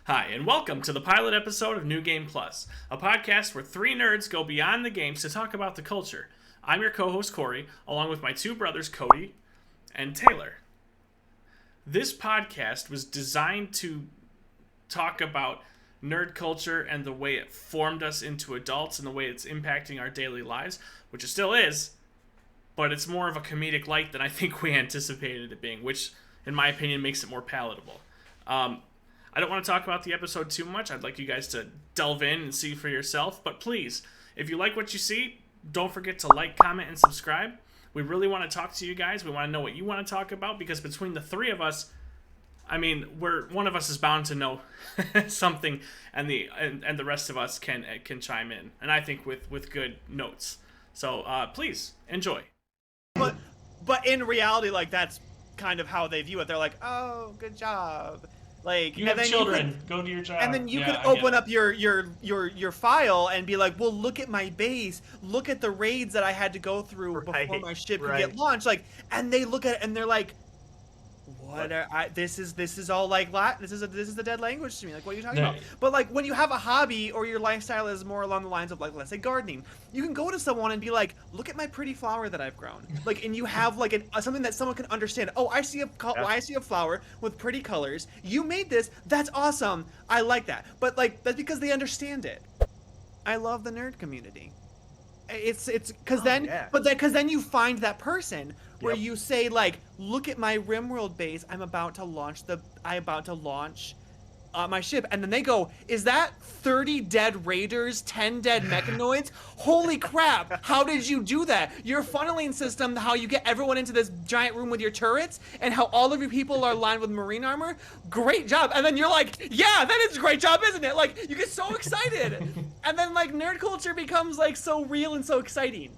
Hi, and welcome to the pilot episode of New Game Plus, a podcast where three nerds go beyond the games to talk about the culture. I'm your co-host Corey, along with my two brothers Cody and Taylor. This podcast was designed to talk about nerd culture and the way it formed us into adults and the way it's impacting our daily lives, which it still is, but it's more of a comedic light than I think we anticipated it being, which, in my opinion, makes it more palatable. I don't want to talk about the episode too much. I'd like you guys to delve in and see for yourself. But please, if you like what you see, don't forget to like, comment, and subscribe. We really want to talk to you guys. We want to know what you want to talk about, because between the three of us, I mean, one of us is bound to know something, and the rest of us can chime in. And I think with good notes. So please enjoy. But in reality, like, that's kind of how they view it. They're like, "Oh, good job." Like, You have children. Go do your job. And then you can open up your file and be like, well, look at my base. Look at the raids that I had to go through before my ship could get launched. Like, and they look at it and they're like, this is all like Latin. This is the dead language to me. Like, what are you talking about? But like, when you have a hobby or your lifestyle is more along the lines of, like, let's say gardening, you can go to someone and be like, look at my pretty flower that I've grown. Like, and you have like something that someone can understand. Oh, I see a flower with pretty colors. You made this. That's awesome. I like that. But like, that's because they understand it. I love the nerd community. It's because then you find that person where you say, like, look at my RimWorld base. I'm about to launch my ship, and then they go, is that 30 dead raiders, 10 dead mechanoids? Holy crap! How did you do that? Your funneling system, how you get everyone into this giant room with your turrets, and how all of your people are lined with marine armor? Great job! And then you're like, yeah, that is a great job, isn't it? Like, you get so excited, and then like nerd culture becomes like so real and so exciting.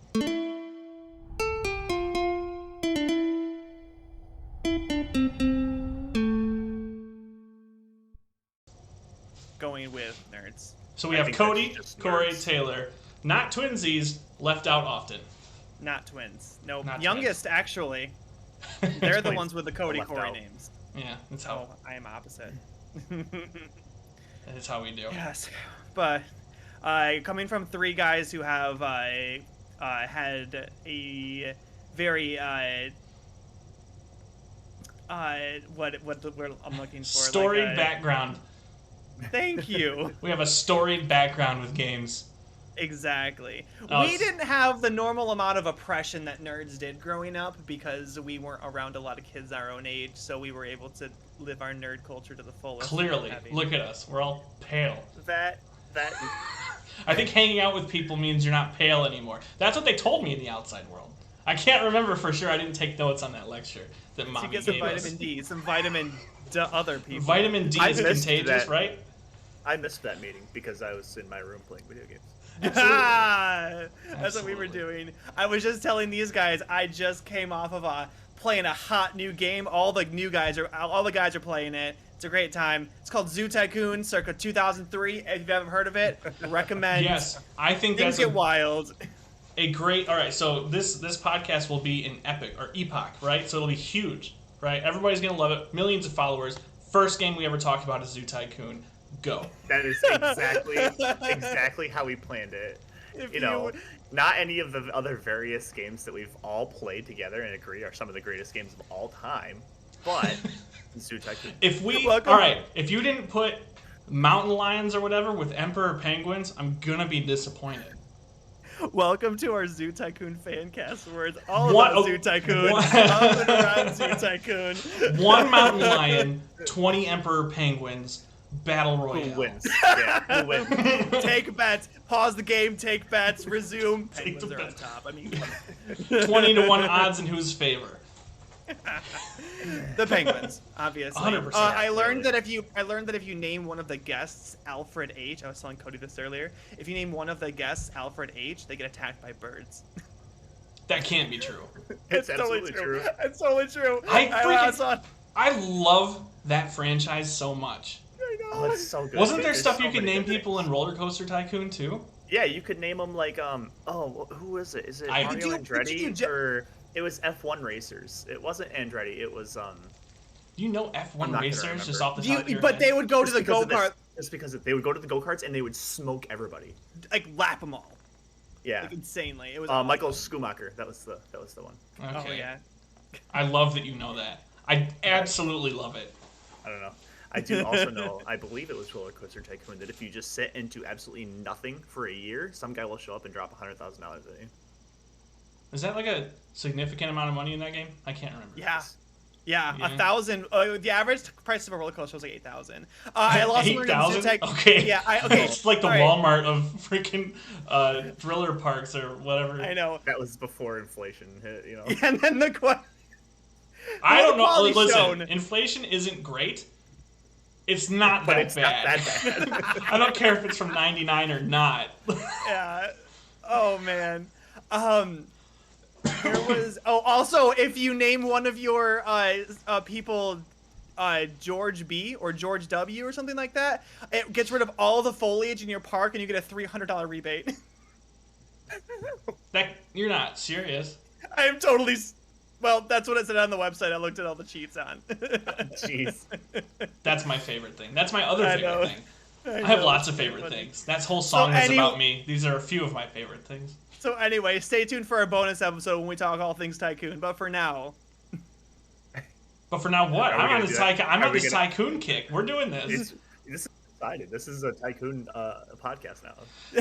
Going with nerds. So we have Cody, Corey, Taylor. Not twinsies, left out often. Not twins. No, Not youngest twins. Actually. They're the ones with the Cody Corey names. Yeah, that's how. Oh, I am opposite. That is how we do. Yes, but coming from three guys who have had a very what the word I'm looking for, Storied like background. Thank you. We have a storied background with games. Exactly. Oh, We didn't have the normal amount of oppression that nerds did growing up because we weren't around a lot of kids our own age, so we were able to live our nerd culture to the fullest. Clearly. Look at us. We're all pale. That I think hanging out with people means you're not pale anymore. That's what they told me in the outside world. I can't remember for sure. I didn't take notes on that lecture that Mommy gave us. To Get some vitamin D, some vitamin D other people. Vitamin D is contagious, right? I missed that meeting because I was in my room playing video games. That's what we were doing. I was just telling these guys I just came off of playing a hot new game. All the guys are playing it. It's a great time. It's called Zoo Tycoon, circa 2003. If you haven't heard of it, recommend. Yes, I think things that's get wild. A great. All right, so this podcast will be an epoch, right? So it'll be huge, right? Everybody's gonna love it. Millions of followers. First game we ever talked about is Zoo Tycoon. Go. That is exactly how we planned it. Not any of the other various games that we've all played together and agree are some of the greatest games of all time, but Zoo Tycoon. If you didn't put mountain lions or whatever with emperor penguins, I'm gonna be disappointed. Welcome to our Zoo Tycoon fan cast, where it's all about Zoo Tycoon, up and around Zoo Tycoon. One mountain lion, 20 emperor penguins, battle royale. Who wins? Yeah, who wins? Take bets. Pause the game. Take bets. Resume. Penguins are on top. I mean, 20-1 odds in whose favor? The Penguins, obviously. 100%. I learned that if you name one of the guests Alfred H, I was telling Cody this earlier. If you name one of the guests Alfred H, they get attacked by birds. That can't be true. It's absolutely true. It's totally true. I love that franchise so much. I know. Oh, it's so good. Wasn't there stuff you so could many name good people in Roller Coaster Tycoon too? Yeah, you could name them like who is it? Is it Mario Andretti or it was F1 racers? It wasn't Andretti. It was Do you know F1 racers just off the top of your But head? they would go to the go-kart. Just because they would go to the go-karts and they would smoke everybody. Like, lap them all. Yeah. Like, insanely. It was Michael Schumacher. That was the one. Okay. Oh, yeah. I love that you know that. I absolutely love it. I don't know. I do also know, I believe it was Roller Coaster Tycoon, that if you just sit and do absolutely nothing for a year, some guy will show up and drop $100,000 at you. Is that like a significant amount of money in that game? I can't remember. Yeah. Yeah, Yeah. 1,000. The average price of a roller coaster was like 8,000. I lost 8,000? Okay. Yeah, okay. It's like the Walmart of freaking thriller parks or whatever. I know. That was before inflation hit, you know. Yeah, and then I don't know. quality Listen, shown. inflation isn't great. It's not But that it's bad. not that bad. I don't care if it's from 99 or not. Yeah. Oh man. There was. Oh, also, if you name one of your people, George B or George W or something like that, it gets rid of all the foliage in your park, and you get a $300 rebate. You're not serious. I am totally. Well, that's what it said on the website. I looked at all the cheats on. Jeez. That's my favorite thing. That's my other I favorite know. thing. I I have know, lots it's of favorite funny. things. That whole song is any- about me. These are a few of my favorite things. So anyway, stay tuned for a bonus episode when we talk all things Tycoon. But for now, But for now, what? Are we I'm on gonna this do that? Tycoon. I'm Are on we this gonna- Tycoon kick. We're doing this. This is excited. This is a Tycoon podcast now.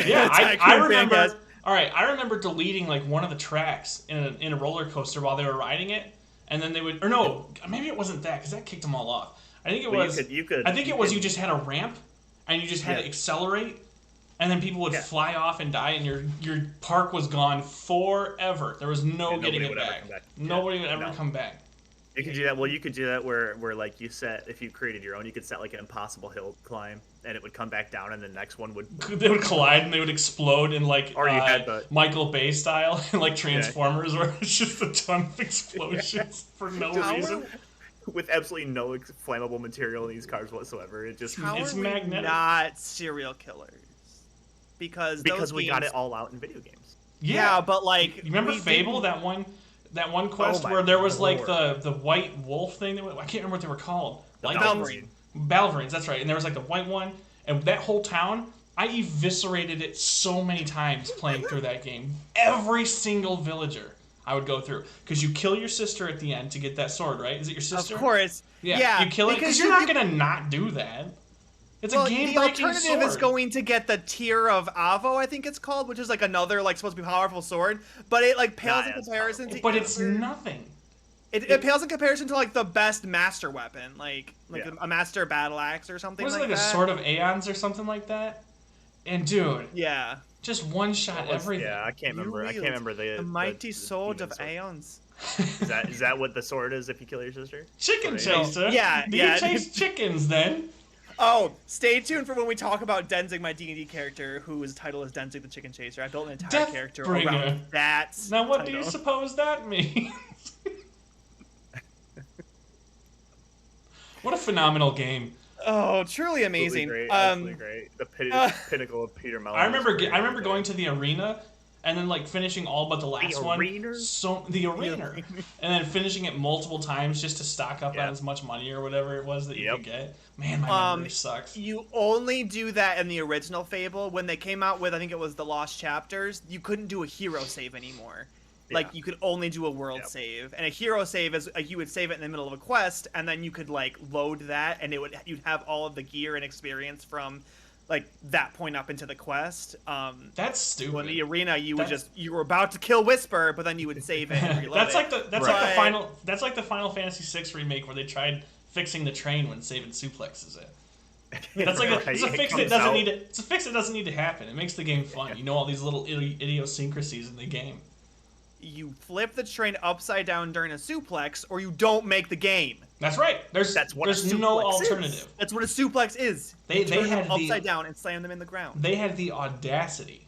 Yeah, I Tycoon remember. Fancast. All right, I remember deleting like one of the tracks in a roller coaster while they were riding it, and then they would, or no, maybe it wasn't that because that kicked them all off. I think it Well, was. you could- I think you it was could- you just had a ramp, and you just had to Yeah. accelerate, and then people would Yeah. fly off and die, and your park was gone forever. There was no And getting nobody it would ever back. come back. Nobody Yeah, would ever no. come back. You could do that. Well, you could do that where like you set, if you created your own, you could set like an impossible hill climb, and it would come back down, and the next one would. They would collide and they would explode in like Or you had the- Michael Bay style, like Transformers, where it's just a ton of explosions for no Tower- reason. With absolutely no flammable material in these cars whatsoever. It just how It's are we magnetic. not serial killers? Because those we got games- it all out in video games. Yeah, but like, You remember we Fable, didn't- that one quest my where there was like lord. the white wolf thing? I can't remember what they were called. The Like Balverine. Balverines, that's right. And there was like the white one, and that whole town, I eviscerated it so many times playing through that game. Every single villager I would go through. Because you kill your sister at the end to get that sword, right? Is it your sister? Of course. Yeah. You kill it because you're not going to not do that. It's a The game-breaking alternative is sword. going to get the Tear of Avo, I think it's called, which is like another like supposed to be powerful sword, but it like pales Not in as comparison to. But it's nothing. It pales in comparison to like the best master weapon, like Yeah. a master battle axe or something Was it like like a that. Sword of Aeons or something like that? And dude, Yeah. just one shot everything. Yeah, I can't remember. I can't wield remember the mighty the sword of demon Aeons. Is that what the sword is if you kill your sister? Chicken Sorry. chaser. Yeah, Do yeah. you chase chickens then? Oh, stay tuned for when we talk about Denzig, my D&D character, whose title is Denzig the Chicken Chaser. I built an entire character Deathbringer. around that. Now, what do title. you suppose that means? What a phenomenal game! Oh, truly amazing. Absolutely great. Absolutely great. The pinnacle of Peter Mellon. I remember going to the arena and then like finishing all but the last one. arena? The arena, and then finishing it multiple times just to stock up Yeah. on as much money or whatever it was that you Yep. could get. Man, my memory sucks. You only do that in the original Fable. When they came out with, I think it was the Lost Chapters, you couldn't do a hero save anymore. Like, Yeah. you could only do a world Yep. save. And a hero save is, you would save it in the middle of a quest, and then you could, like, load that, and you'd have all of the gear and experience from, like, that point up into the quest. That's stupid. So in the arena, you were about to kill Whisper, but then you would save it and reload that's it. like the Right. that's like the Final Fantasy VI remake where they tried fixing the train when saving suplexes it. That's like Right, it's a it fix that comes doesn't out. need to. It's a fix that doesn't need to happen. It makes the game fun. You know all these little idiosyncrasies in the game. You flip the train upside down during a suplex, or you don't make the game. That's right. There's That's what there's a no suplex is. alternative. That's what a suplex is. They You turn had them the- upside down and slam them in the ground. They had the audacity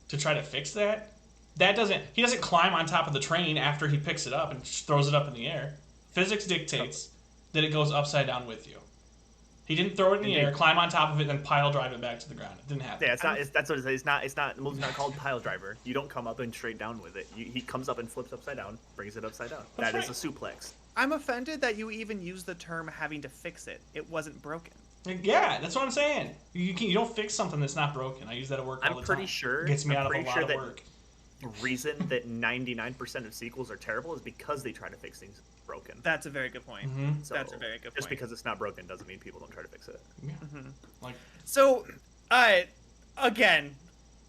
to try to fix that. He doesn't climb on top of the train after he picks it up and throws it up in the air. Physics dictates that it goes upside down with you. He didn't throw it in the air, climb on top of it, then pile drive it back to the ground. It didn't happen. Yeah, that's what it is. It's not. The move's not called pile driver. You don't come up and straight down with it. He comes up and flips upside down, brings it upside down. That's That is right. a suplex. I'm offended that you even use the term having to fix it. It wasn't broken. Yeah, that's what I'm saying. You don't fix something that's not broken. I use that at work all the time. I'm pretty sure. It gets me out of a lot of work. The reason that 99% of sequels are terrible is because they try to fix things broken. That's a very good point. Mm-hmm. So that's a very good point. Just because it's not broken doesn't mean people don't try to fix it. Yeah. Mm-hmm. So, again,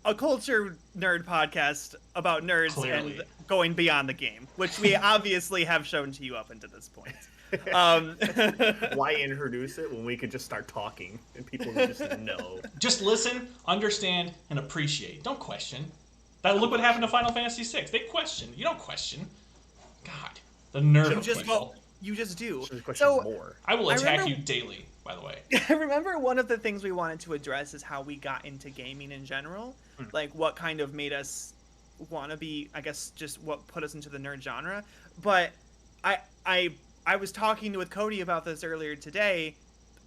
a culture nerd podcast about nerds and going beyond the game, which we obviously have shown to you up until this point. Why introduce it when we could just start talking and people would just know? Just listen, understand, and appreciate. Don't question. Look what happened to Final Fantasy VI. They question. You don't question. God, the nerve of people. You just do. So more. I will attack you daily, by the way. I remember one of the things we wanted to address is how we got into gaming in general. Like what kind of made us want to be, I guess, just what put us into the nerd genre. But I was talking with Cody about this earlier today.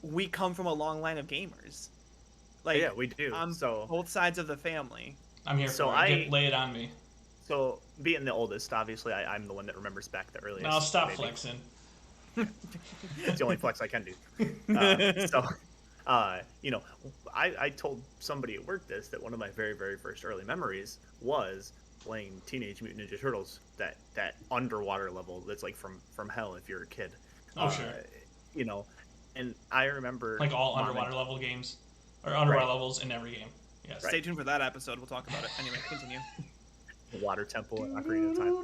We come from a long line of gamers. Like, yeah, we do. On so both sides of the family. I'm here for it. Lay it on me. So, being the oldest, obviously, I'm the one that remembers back the earliest. No, stop flexing. It's the only flex I can do. I told somebody at work that one of my very, very first early memories was playing Teenage Mutant Ninja Turtles, that underwater level that's like from hell if you're a kid. Oh, sure. And I remember... Like all underwater level games, or underwater levels in every game. Yes. Stay tuned for that episode. We'll talk about it. Anyway, continue. The Water Temple and Ocarina of Time.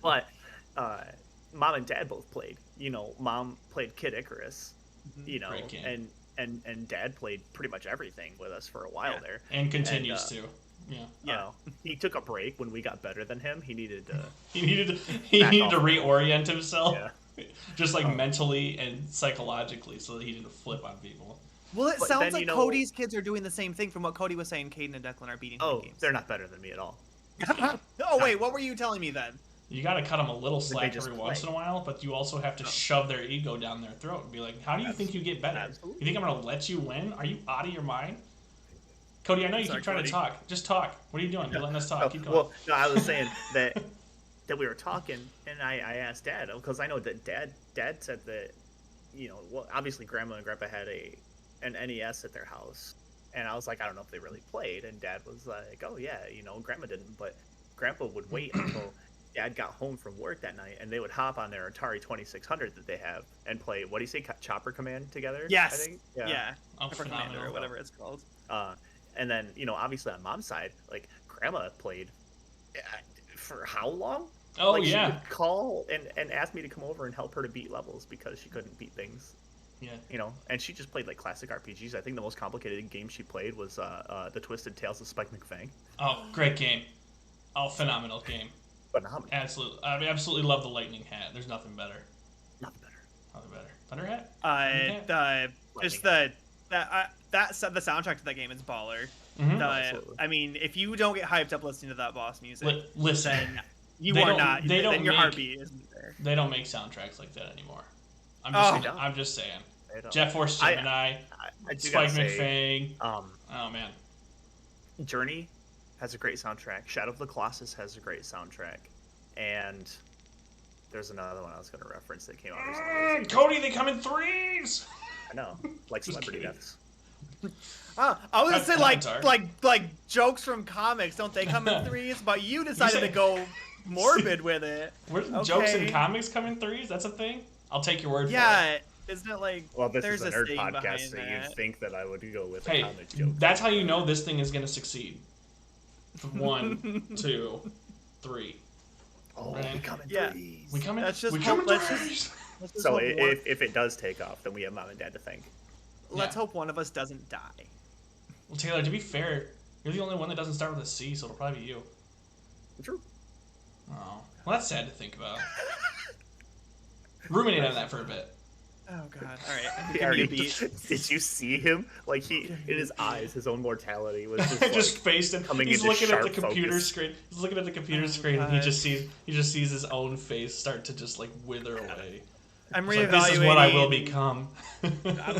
But Mom and Dad both played. Mom played Kid Icarus. And Dad played pretty much everything with us for a while there. And continues to. Yeah. He took a break when we got better than him. He needed to. he needed to reorient himself. Yeah. Just like mentally and psychologically, so that he didn't flip on people. Well, it sounds like Cody's kids are doing the same thing from what Cody was saying. Caden and Declan are beating him in games. They're not better than me at all. Oh, wait, what were you telling me then? You got to cut them a little slack every once in a while, but you also have to shove their ego down their throat and be like, how do you think you get better? Absolutely. You think I'm going to let you win? Are you out of your mind? Cody, I know you keep trying to talk. Just talk. What are you doing? You're letting us talk. Keep going. Well, no, I was saying that we were talking, and I asked Dad, because I know that Dad said that, obviously Grandma and Grandpa had an NES at their house, and I was like, I don't know if they really played, and Dad was like, oh yeah, Grandma didn't, but Grandpa would wait until Dad got home from work that night, and they would hop on their Atari 2600 that they have and play, what do you say, Chopper Command together? Yes. I think? Yeah. Chopper Command or whatever it's called. And then, obviously on Mom's side, like, Grandma played for how long? Oh, like, yeah. She would call and ask me to come over and help her to beat levels because she couldn't beat things. Yeah. And she just played, like, classic RPGs. I think the most complicated game she played was The Twisted Tales of Spike McFang. Oh, great game. Oh, phenomenal game. Phenomenal. Absolutely. I absolutely love the lightning hat. There's nothing better. Nothing better. Nothing better. Thunder hat? The soundtrack to that game is baller. Mm-hmm. I mean, if you don't get hyped up listening to that boss music, listen, then then your heartbeat isn't there. They don't make soundtracks like that anymore. I'm just saying. Jet Force Gemini, Spike McFang. Oh man, Journey has a great soundtrack. Shadow of the Colossus has a great soundtrack, and there's another one I was going to reference that came out recently. Cody, they come in threes. I know, like celebrity deaths. I was gonna say like jokes from comics. Don't they come in threes? But you decided to go morbid with it. Jokes in comics come in threes? That's a thing. I'll take your word for it. Yeah, isn't it like? Well, this there's is a nerd saying podcast, so that. you'd think that I would go with a comic joke. That's how you know this thing is gonna succeed. 1, 2, 3. Oh, we come in threes. We come in threes. So if it does take off, then we have Mom and Dad to thank. Let's hope one of us doesn't die. Well, Taylor, to be fair, you're the only one that doesn't start with a C, so it'll probably be you. True. Oh, well, that's sad to think about. Ruminate on that for a bit. Oh God! All right. Did you see him? Like in his eyes, his own mortality was just just faced him. He's looking at the computer screen. He's looking at the computer screen, and he just sees his own face start to just like wither away. I'm reevaluating. Like, this is what I will become. I'm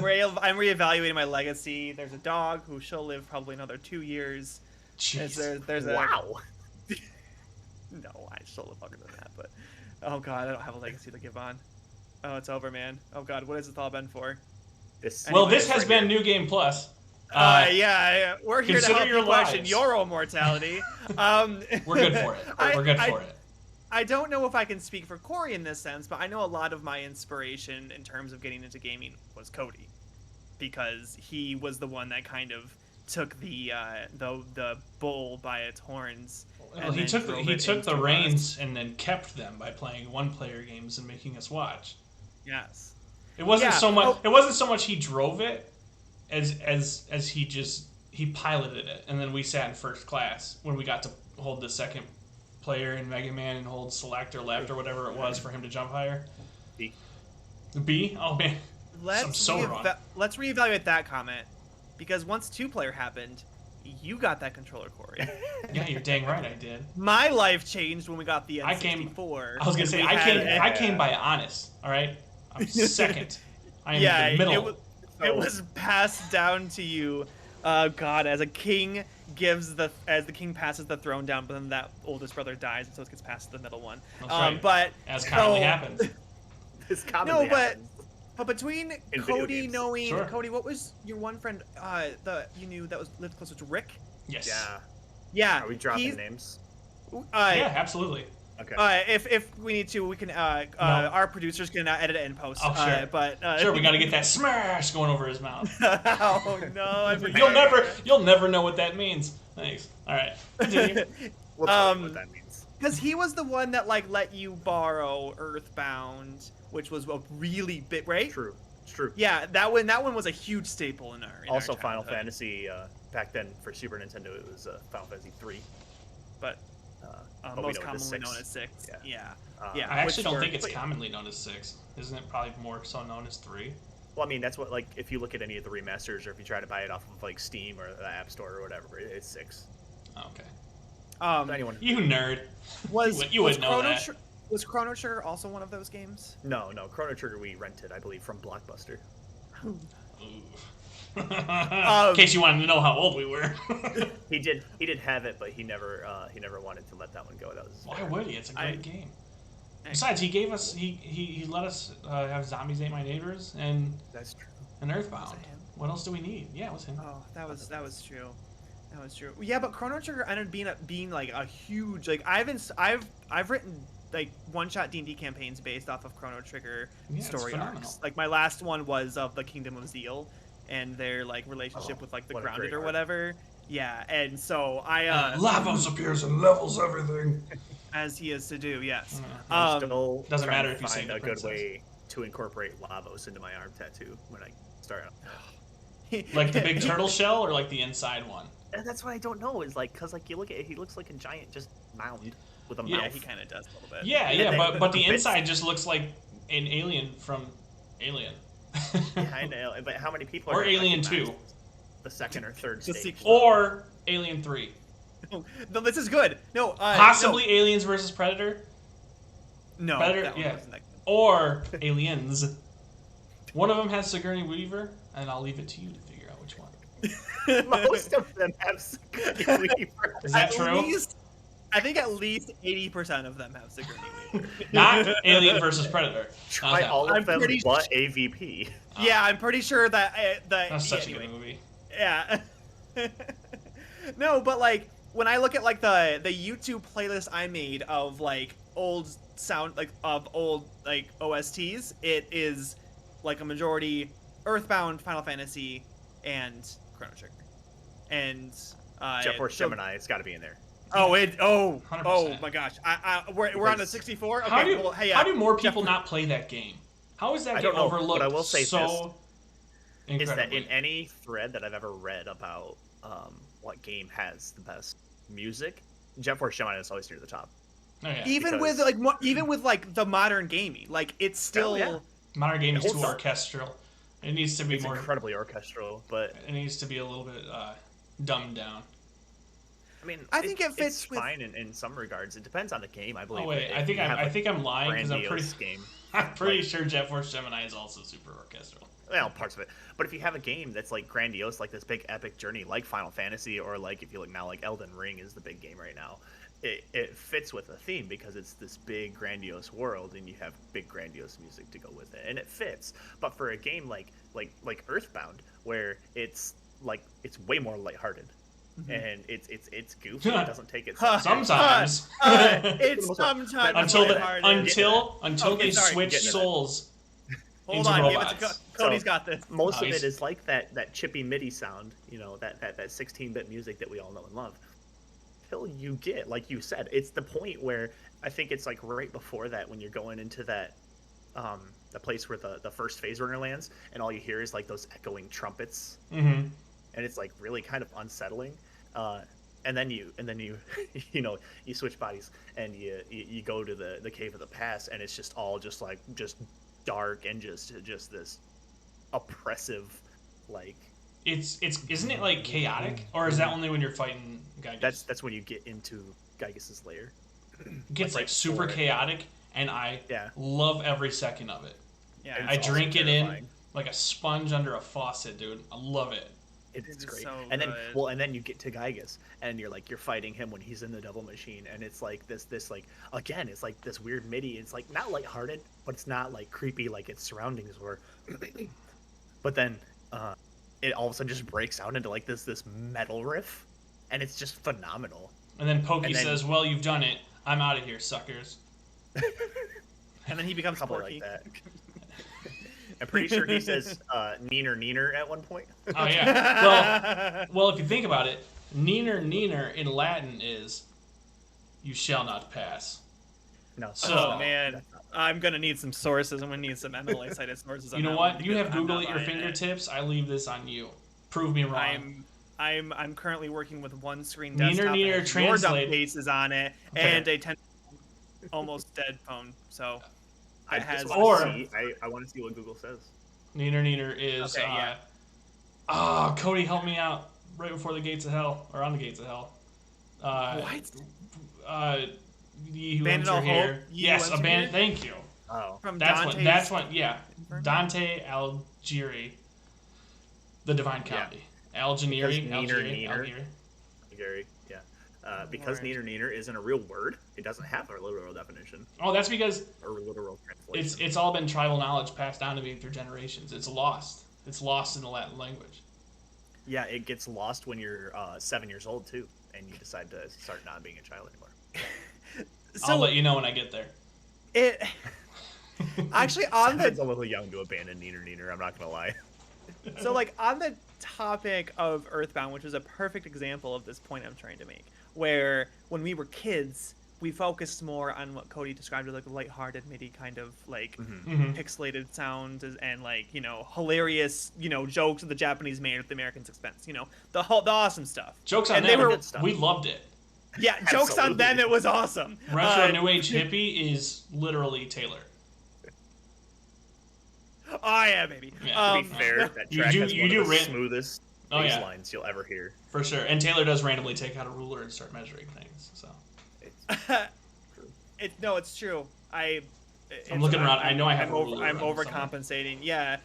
reevaluating my legacy. There's a dog who she'll live probably another 2 years. Jeez. There's wow. No, I still look longer than that, but oh god, I don't have a legacy to give on. Oh, it's over, man. Oh god, what has this all been for? This has been New Game Plus. Yeah, we're here to help you question your own mortality. We're good for it. We're good for it. I don't know if I can speak for Corey in this sense, but I know a lot of my inspiration in terms of getting into gaming was Cody, because he was the one that kind of took the bull by its horns. Well, he took the reins and then kept them by playing one-player games and making us watch. Yes. It wasn't so much. It wasn't so much he drove it, as he piloted it, and then we sat in first class when we got to hold the second player in Mega Man and hold select or left or whatever it was for him to jump higher. B? Oh man. I'm so wrong. Let's reevaluate that comment, because once 2-player happened, you got that controller, Corey. Yeah, you're dang right I did. My life changed when we got the N64. I was gonna say I came by honest. All right, I'm second. I am in the middle. It was passed down to you. God, as the king passes the throne down, but then that oldest brother dies, and so it gets passed to the middle one. That's right. But as commonly happens. This commonly happens. But between Cody knowing Cody, what was your one friend you knew that lived closer to Rick? Yes. Yeah. Are we dropping names? Yeah, absolutely. Okay. If we need to, we can. Our producers can edit it in post. Oh, sure. But sure, we got to get that smash going over his mouth. Oh no! You'll never know what that means. Thanks. All right. Continue. We'll tell you what that means. Because he was the one that let you borrow Earthbound, which was a really big, right? True. It's true. Yeah, that one was a huge staple in our. Also, Final Fantasy back then for Super Nintendo, it was Final Fantasy 3. But most commonly known as 6. Yeah. I actually don't think it's commonly known as 6. Isn't it probably more so known as 3? Well, I mean, that's what, if you look at any of the remasters, or if you try to buy it off of Steam or the App Store or whatever, it's 6. Okay. You nerd. You would know that. Was Chrono Trigger also one of those games? No. Chrono Trigger we rented, I believe, from Blockbuster. In case you wanted to know how old we were. He did have it, but he never wanted to let that one go. That was why would he? It's a great game. Besides, he let us have Zombies Ate My Neighbors and that's true. And Earthbound. What else do we need? Yeah, it was him. Oh, that was true. That was true. Yeah, but Chrono Trigger ended up being like a huge I've written one-shot D&D campaigns based off of Chrono Trigger story arcs. My last one was of the Kingdom of Zeal and their relationship with the Grounded or whatever. Yeah, and so Lavos appears and levels everything. As he is to do, yes. Still doesn't matter if you find say a good way to incorporate Lavos into my arm tattoo when I start out. Like the big turtle shell or the inside one? And that's what I don't know. Is because you look at it, he looks like a giant just mound with a mouth. Yeah, he kind of does a little bit. Yeah, but the inside just looks like an alien from Alien. Yeah, I know. But how many people or are Alien 2? The second or third stage. Or Alien 3. No, this is good. No, possibly Aliens versus Predator. No, Predator, that one wasn't that good. Or Aliens. One of them has Sigourney Weaver, and I'll leave it to you to figure out which one. Most of them have Sigourney Weaver. Is that true? I think at least 80% of them have Sigourney Weaver. Not Alien versus Predator. Try all of them but AVP. Yeah, I'm pretty sure that that's such a good movie. Yeah. No, but when I look at the YouTube playlist I made of old sound of old OSTs, it is a majority Earthbound, Final Fantasy, and Chrono Trigger. And Jet Force Gemini, it's got to be in there. Oh, 100%. My gosh! We're on the 64. Okay, how do more people not play that game? How is that game overlooked? But I will say so this, is that in any thread that I've ever read about what game has the best music, Jet Force Gemini is always near the top. Oh, yeah. Even with the modern gaming, it's still modern gaming is too orchestral. It needs to be more incredibly orchestral, but it needs to be a little bit dumbed down. I mean, I think it fits fine in some regards. It depends on the game, I believe. Oh wait, I think I'm lying because I'm pretty sure Jet Force Gemini is also super orchestral. Well, parts of it. But if you have a game that's grandiose, this big epic journey, like Final Fantasy, or if you look now, Elden Ring is the big game right now. it fits with a theme because it's this big grandiose world and you have big grandiose music to go with it, and it fits. But for a game like Earthbound, where it's way more lighthearted, and it's goofy, it doesn't take it sometimes. It's sometimes until they switch souls. Hold on, give it to Cody's got this. Most of it is like that chippy MIDI sound, that 16-bit music that we all know and love. Till you get, like you said, it's the point where I think it's like right before that when you're going into that the place where the first phase runner lands, and all you hear is like those echoing trumpets, and it's like really kind of unsettling. And then you you switch bodies and you go to the cave of the past, and it's just all just dark and just this oppressive, like. Isn't it like chaotic, or is that only when you're fighting Gygas? That's when you get into Gygas' lair. It gets like super chaotic, and I love every second of it. Yeah, I drink it in like a sponge under a faucet, dude. I love it. It's great. So and good. then you get to Gygas, and you're fighting him when he's in the Devil Machine, and it's like this like, again, it's like this weird MIDI. It's like not lighthearted, but it's not like creepy like its surroundings were. But then it all of a sudden just breaks out into like this metal riff, and it's just phenomenal. And then Pokey says, "Well, you've done it. I'm out of here, suckers." And then he becomes Porky. Like that. I'm pretty sure he says "neener neener" at one point. Oh yeah. Well, if you think about it, "neener neener" in Latin is "you shall not pass." No. So, man, I'm gonna need some sources. I'm gonna need some MLA cited sources. You know what? You have Google at your fingertips. I leave this on you. Prove me wrong. I'm currently working with one screen desktop. Neener translate. Your faces on it and a 10 almost dead phone. So I want to see what Google says. Neener is. Okay, Cody, help me out. Right before the gates of hell, or on the gates of hell. What? Ye who enter here. Yes, abandon. Thank you. Oh, from that's what. Yeah, Dante Alighieri, the Divine Comedy. Alighieri. Alighieri. Yeah. Because neener neener isn't a real word, it doesn't have a literal definition. Oh, that's because or literal translation. It's all been tribal knowledge passed down to me through generations. It's lost. It's lost in the Latin language. Yeah, it gets lost when you're 7 years old too, and you decide to start not being a child anymore. I'll let you know when I get there. It actually it's a little young to abandon neener neener. I'm not gonna lie. So like on the topic of Earthbound, which is a perfect example of this point I'm trying to make, where when we were kids, we focused more on what Cody described as like a lighthearted MIDI kind of like pixelated sound and like hilarious jokes of the Japanese made at the Americans' expense. The awesome stuff. Jokes on them. We loved it. Yeah, jokes on them. It was awesome. Retro New Age hippie is literally Taylor. Oh yeah, baby. Yeah. To be fair, that track has one of the smoothest bass lines you'll ever hear. For sure, and Taylor does randomly take out a ruler and start measuring things. So. It's true. I'm looking around. I know I have a ruler. I'm overcompensating. Yeah.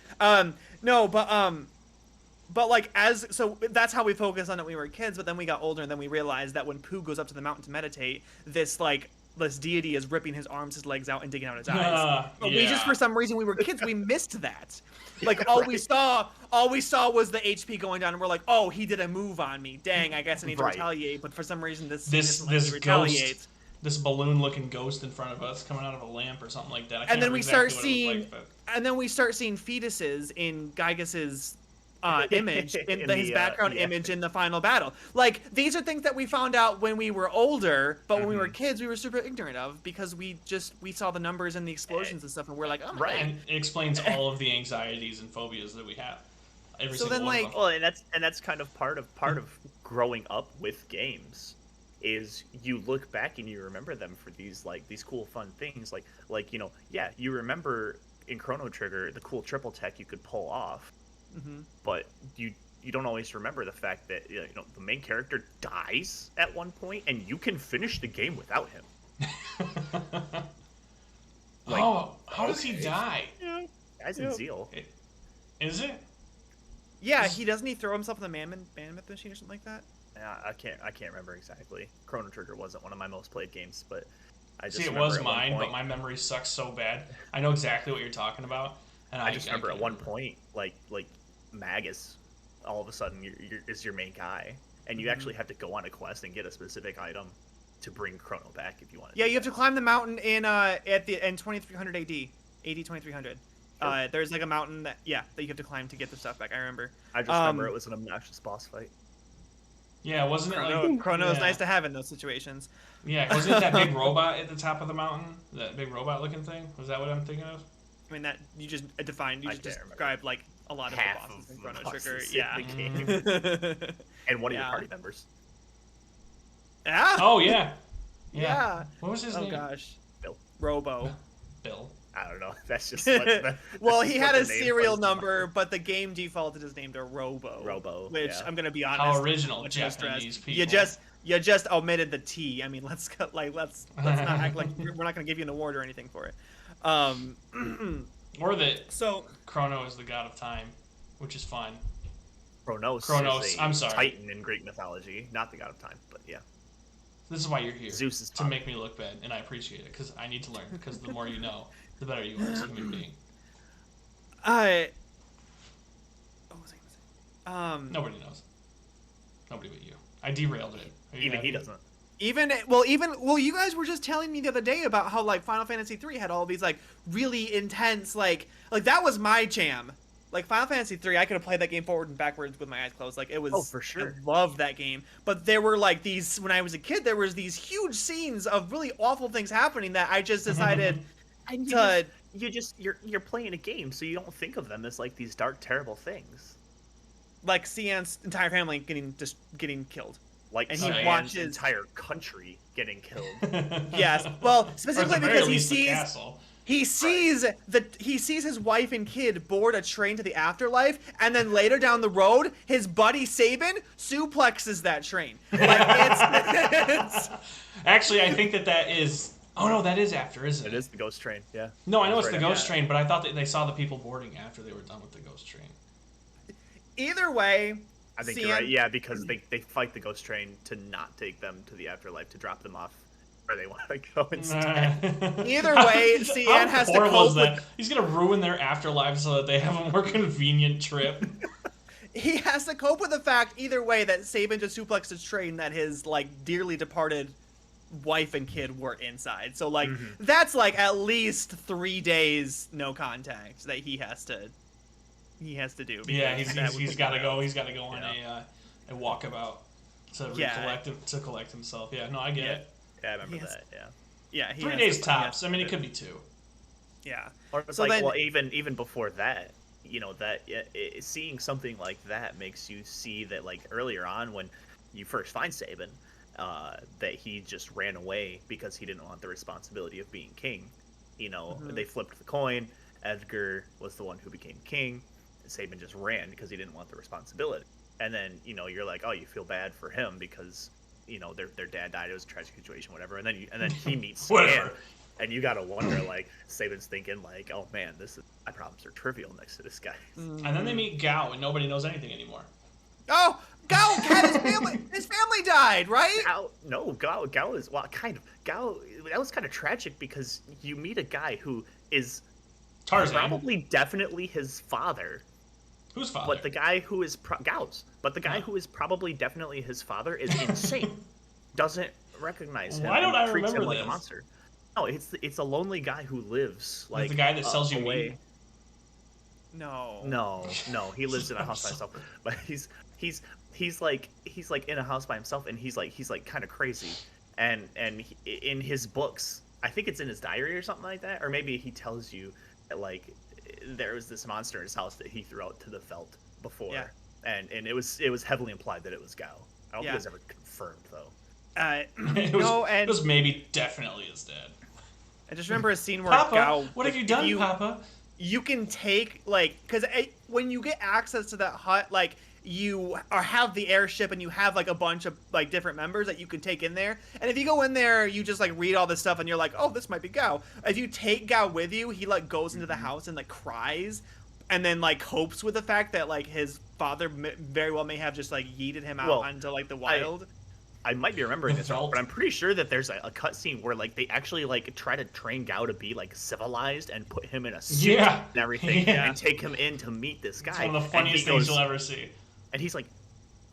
But like so that's how we focused on it when we were kids. But then we got older, and then we realized that when Pooh goes up to the mountain to meditate, this deity is ripping his arms, his legs out, and digging out his eyes. But we just, for some reason, we were kids. We missed that. Like all we saw was the HP going down, and we're like, oh, he did a move on me. Dang, I guess I need to retaliate. But for some reason, this ghost, this balloon-looking ghost in front of us, coming out of a lamp or something like that. And then we start seeing fetuses in Gygas's image, in his background image in the final battle. Like, these are things that we found out when we were older, but when we were kids, we were super ignorant of, because we saw the numbers and the explosions and stuff, and we're like, oh my God. And it explains all of the anxieties and phobias that we have. Every so single then, one like, of them. Well, and that's kind of part of growing up with games, is you look back and you remember them for these cool fun things, you remember in Chrono Trigger the cool triple tech you could pull off. But you don't always remember the fact that the main character dies at one point, and you can finish the game without him. How does he die? Dies in Zeal. Is it? Yeah, he doesn't he throw himself in the mammoth machine or something like that? Yeah, I can't remember exactly. Chrono Trigger wasn't one of my most played games, but I just See, it remember was at one mine, point, but my memory sucks so bad. I know exactly what you're talking about, and I just remember can't at one remember. point, like Magus, all of a sudden is your main guy, and you actually have to go on a quest and get a specific item to bring Chrono back if you want to. Yeah, you have to climb the mountain in 2300 AD, 2300. Sure. There's like a mountain that you have to climb to get the stuff back. I remember. I just remember it was an obnoxious boss fight. Yeah, wasn't it like Chrono is yeah. nice to have in those situations. Yeah, wasn't it that big robot at the top of the mountain? That big robot-looking thing? Was that what I'm thinking of? I mean, that you just defined. You I just can't remember. described like a lot of Half the bosses in of Chrono the Trigger. bosses Yeah. in the game. And one of your Yeah. party members. Yeah. Oh yeah. Yeah. What was his Oh name? gosh. Bill. Robo. Bill. I don't know. That's just what the, Well, that's he just had what a the name serial comes to mind. number, but the game defaulted his name to Robo. Robo, Which yeah. I'm gonna be honest. How original much more Japanese stressed. people. You just omitted the T. I mean, let's not act like we're not gonna give you an award or anything for it. Or that So Chrono is the god of time, which is fun. Kronos is a I'm sorry. Titan in Greek mythology, not the god of time, but yeah. This is why you're here. Zeus is to top. make me look bad, and I appreciate it because I need to learn. Because the more you know, the better you are as a human being. what was I gonna say? Nobody knows. Nobody but you. I derailed it. Are you Even he happy? doesn't. You guys were just telling me the other day about how like Final Fantasy 3 had all these like really intense like that was my jam. Like Final Fantasy 3, I could have played that game forward and backwards with my eyes closed. Like it was. Oh, for sure. I loved that game. But there were like these when I was a kid. There was these huge scenes of really awful things happening that I just decided And to. you're playing a game, so you don't think of them as like these dark, terrible things. Like Cian's entire family getting killed. Like And he Cyan's watches- entire country getting killed. Yes. Well, Or at specifically the very because he least, the sees. castle. He sees his wife and kid board a train to the afterlife, and then later down the road, his buddy Sabin suplexes that train. Like it's Actually, I think that is. Oh no, that is after, isn't it? It is the ghost train, yeah. No, I know it's Right the on. ghost train, but I thought that they saw the people boarding after they were done with the ghost train. either way. I think Cian, you're right, yeah, because they fight the ghost train to not take them to the afterlife, to drop them off where they want to go instead. Either way, Cian has to How horrible is cope that? with. He's gonna ruin their afterlife so that they have a more convenient trip. He has to cope with the fact either way that Sabin just suplexed his train that his like dearly departed wife and kid were inside. So like that's like at least 3 days no contact that he has to do. Yeah, because that would he's be got to wild. go. He's got to go on a walkabout to collect himself. Yeah, no, I get it. Yeah, I remember Yes. that, yeah. Yeah, he 3 has days to- tops. he I mean, has it to- could be 2. Yeah. Or it's So like, then- well, even before that, you know, that seeing something like that makes you see that, like, earlier on when you first find Sabin, that he just ran away because he didn't want the responsibility of being king. You know, they flipped the coin. Edgar was the one who became king. And Sabin just ran because he didn't want the responsibility. And then, you know, you're like, oh, you feel bad for him because, you know, their dad died. It was a tragic situation, whatever. And then he meets Whatever. Cian. And you gotta wonder, like, Sabin's thinking, like, oh man, my problems are trivial next to this guy. And then they meet Gao, and nobody knows anything anymore. Oh, Gao had his family. His family died, right? Gao is, well, kind of. Gao, that was kind of tragic because you meet a guy who is Tarzan. probably definitely his father, Whose father? but the guy who is Gao's, but the guy Huh. who is probably definitely his father is insane. Doesn't recognize him. Why don't and I treats him remember like this? a monster. No, it's a lonely guy who lives like the guy that sells you away. meat? No. No, he lives in a house by himself. But he's like in a house by himself, and he's like kind of crazy. And in his books, I think it's in his diary or something like that, or maybe he tells you that like there was this monster in his house that he threw out to the veldt before. Yeah. And it was heavily implied that it was Gao. I don't Yeah. think it was ever confirmed though. It was maybe definitely his dad. I just remember a scene where Papa, Gao. what have like, you done, if Papa? You can take like because when you get access to that hut, like you have the airship and you have like a bunch of like different members that you can take in there. And if you go in there, you just like read all this stuff and you're like, oh, this might be Gao. If you take Gao with you, he like goes into the house and like cries. and then like copes with the fact that like his father very well may have just like yeeted him out onto like the wild. I might be remembering this wrong, but I'm pretty sure that there's a cutscene where like they actually like try to train Gao to be like civilized and put him in a suit and everything and take him in to meet this guy. It's one of the funniest things you'll ever see. And he's like,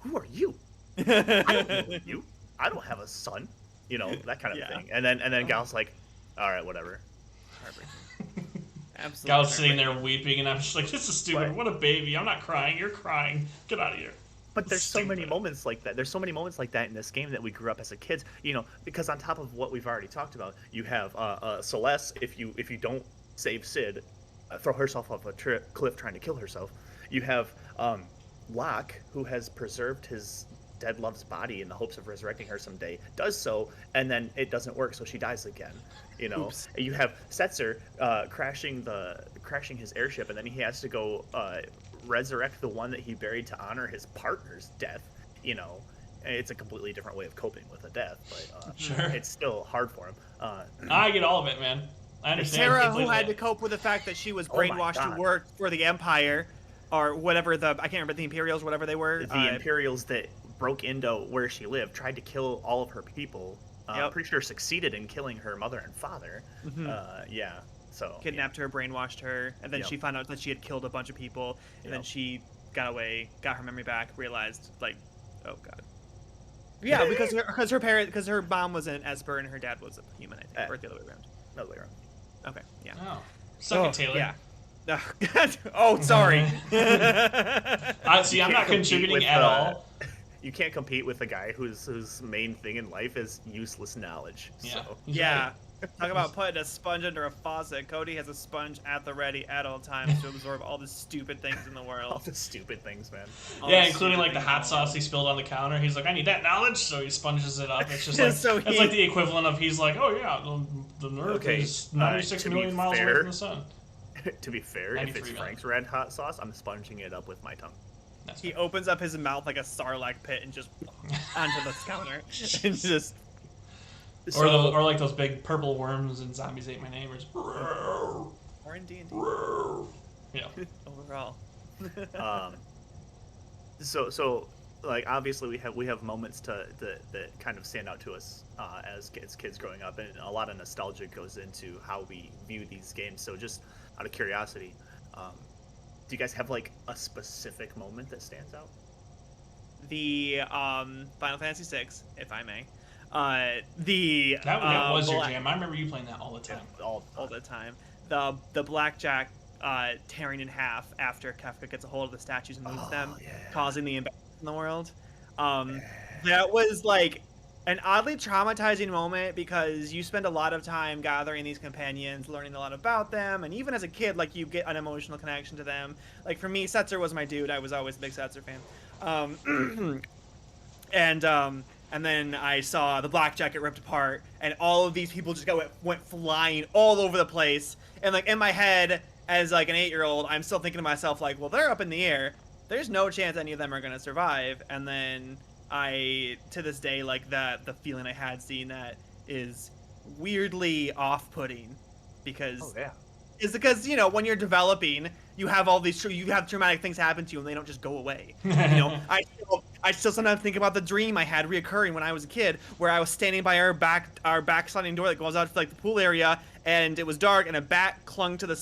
"Who are you? I don't know you. I don't have a son." You know, that kind of thing. And then Gao's like, "All right, whatever." Absolutely. Gao's sitting there weeping, and I'm just like, "This is stupid. What a baby. I'm not crying. You're crying. Get out of here." But there's so many moments like that. There's so many moments like that in this game that we grew up as a kid. You know, because on top of what we've already talked about, you have Celeste. If you don't save Sid, throw herself off a cliff trying to kill herself. You have Locke, who has preserved his dead love's body in the hopes of resurrecting her someday, does so, and then it doesn't work, so she dies again. You know, you have Setzer crashing his airship, and then he has to go resurrect the one that he buried to honor his partner's death. You know, it's a completely different way of coping with a death, but it's still hard for him. I get all of it, man. I understand. Sarah, who had to cope with the fact that she was brainwashed to work for the Empire, or whatever I can't remember, the Imperials, whatever they were. The Imperials that broke into where she lived, tried to kill all of her people. I'm pretty sure succeeded in killing her mother and father. So kidnapped her, brainwashed her, and then she found out that she had killed a bunch of people, and then she got away, got her memory back, realized like, oh god. Yeah, because her mom was an Esper and her dad was a human, I think, or the other way around. No way around. Okay, yeah. Oh, suck it, Taylor. Yeah. Oh, sorry. See, I'm not contributing at all. You can't compete with a guy whose main thing in life is useless knowledge. Yeah. So. Yeah. Talk about putting a sponge under a faucet. Cody has a sponge at the ready at all times to absorb all the stupid things in the world. All the stupid things, man. Including like the hot sauce he spilled on the counter. He's like, I need that knowledge, so he sponges it up. It's just like it's like the equivalent of he's like, oh yeah, the Earth is 96 million miles away from the sun. To be fair, if it's Frank's red hot sauce, I'm sponging it up with my tongue. He opens up his mouth like a Sarlacc pit and just onto the counter and just. Or like those big purple worms in Zombies Ate My Neighbors. Or in D&D. Yeah. Overall. So like obviously we have moments that kind of stand out to us as kids growing up, and a lot of nostalgia goes into how we view these games. So just out of curiosity, do you guys have like a specific moment that stands out? The Final Fantasy VI, if I may. That was your jam. I remember you playing that all the time. All the time. The blackjack tearing in half after Kefka gets a hold of the statues and moves them, causing the imbalance in the world. That was like an oddly traumatizing moment because you spend a lot of time gathering these companions, learning a lot about them, and even as a kid, like you get an emotional connection to them. Like for me, Setzer was my dude. I was always a big Setzer fan. And then I saw the blackjack get ripped apart, and all of these people just went flying all over the place. And like in my head, as like an 8-year-old, I'm still thinking to myself like, well, they're up in the air. There's no chance any of them are gonna survive. And then to this day, like the feeling I had seeing that is weirdly off-putting, because you know when you're developing, you have all these traumatic things happen to you, and they don't just go away. You know, I still sometimes think about the dream I had reoccurring when I was a kid, where I was standing by our back sliding door that goes out to like the pool area, and it was dark, and a bat clung to the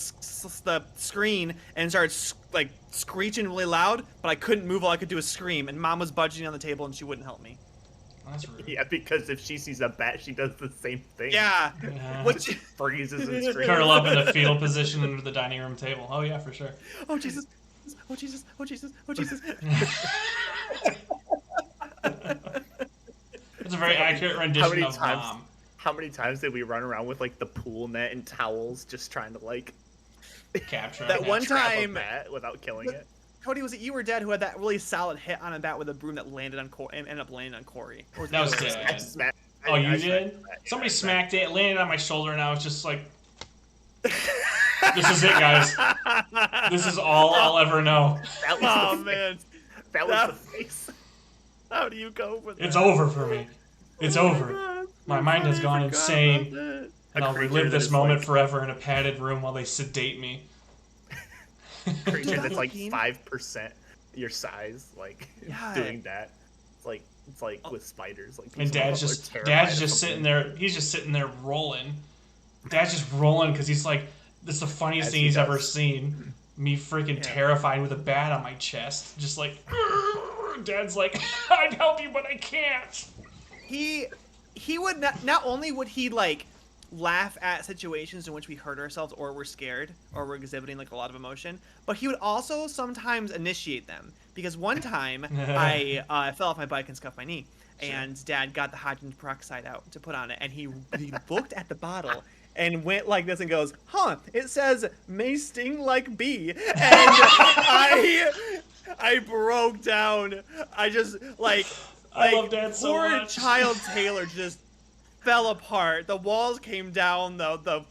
screen and started like screeching really loud, but I couldn't move. All I could do was scream, and Mom was budging on the table, and she wouldn't help me. That's rude. Yeah, because if she sees a bat, she does the same thing. Yeah. Which freezes and screams. Curl up in a fetal position under the dining room table. Oh yeah, for sure. Oh Jesus. Oh Jesus. Oh Jesus. Oh Jesus. It's a very accurate rendition of Mom. How many times did we run around with like the pool net and towels, just trying to like capture that one time a bat without killing it? Cody, was it you or Dad who had that really solid hit on a bat with a broom that landed on ended up landing on Corey? Or that was Dad. Oh, you did? Somebody smacked it, landed on my shoulder, and I was just like, "This is it, guys. This is all I'll ever know." That was man, that was the face. How do you go with that? It's over for me. It's over. My mind has gone insane, and I'll relive this moment forever in a padded room while they sedate me. creature that's like 5% your size, like doing that. It's like with spiders. Like, and Dad's just sitting there. He's just sitting there rolling. Dad's just rolling because he's like, this is the funniest thing he's ever seen. Me freaking terrified with a bat on my chest, just like. Dad's like, I'd help you, but I can't. He would not only would he like laugh at situations in which we hurt ourselves or we're scared or we're exhibiting like a lot of emotion, but he would also sometimes initiate them. Because one time I fell off my bike and scuffed my knee, and Dad got the hydrogen peroxide out to put on it, and he looked at the bottle and went like this and goes, "Huh? It says may sting like bee," and I broke down. I just I love Dad so poor much. child Taylor just fell apart. The walls came down. The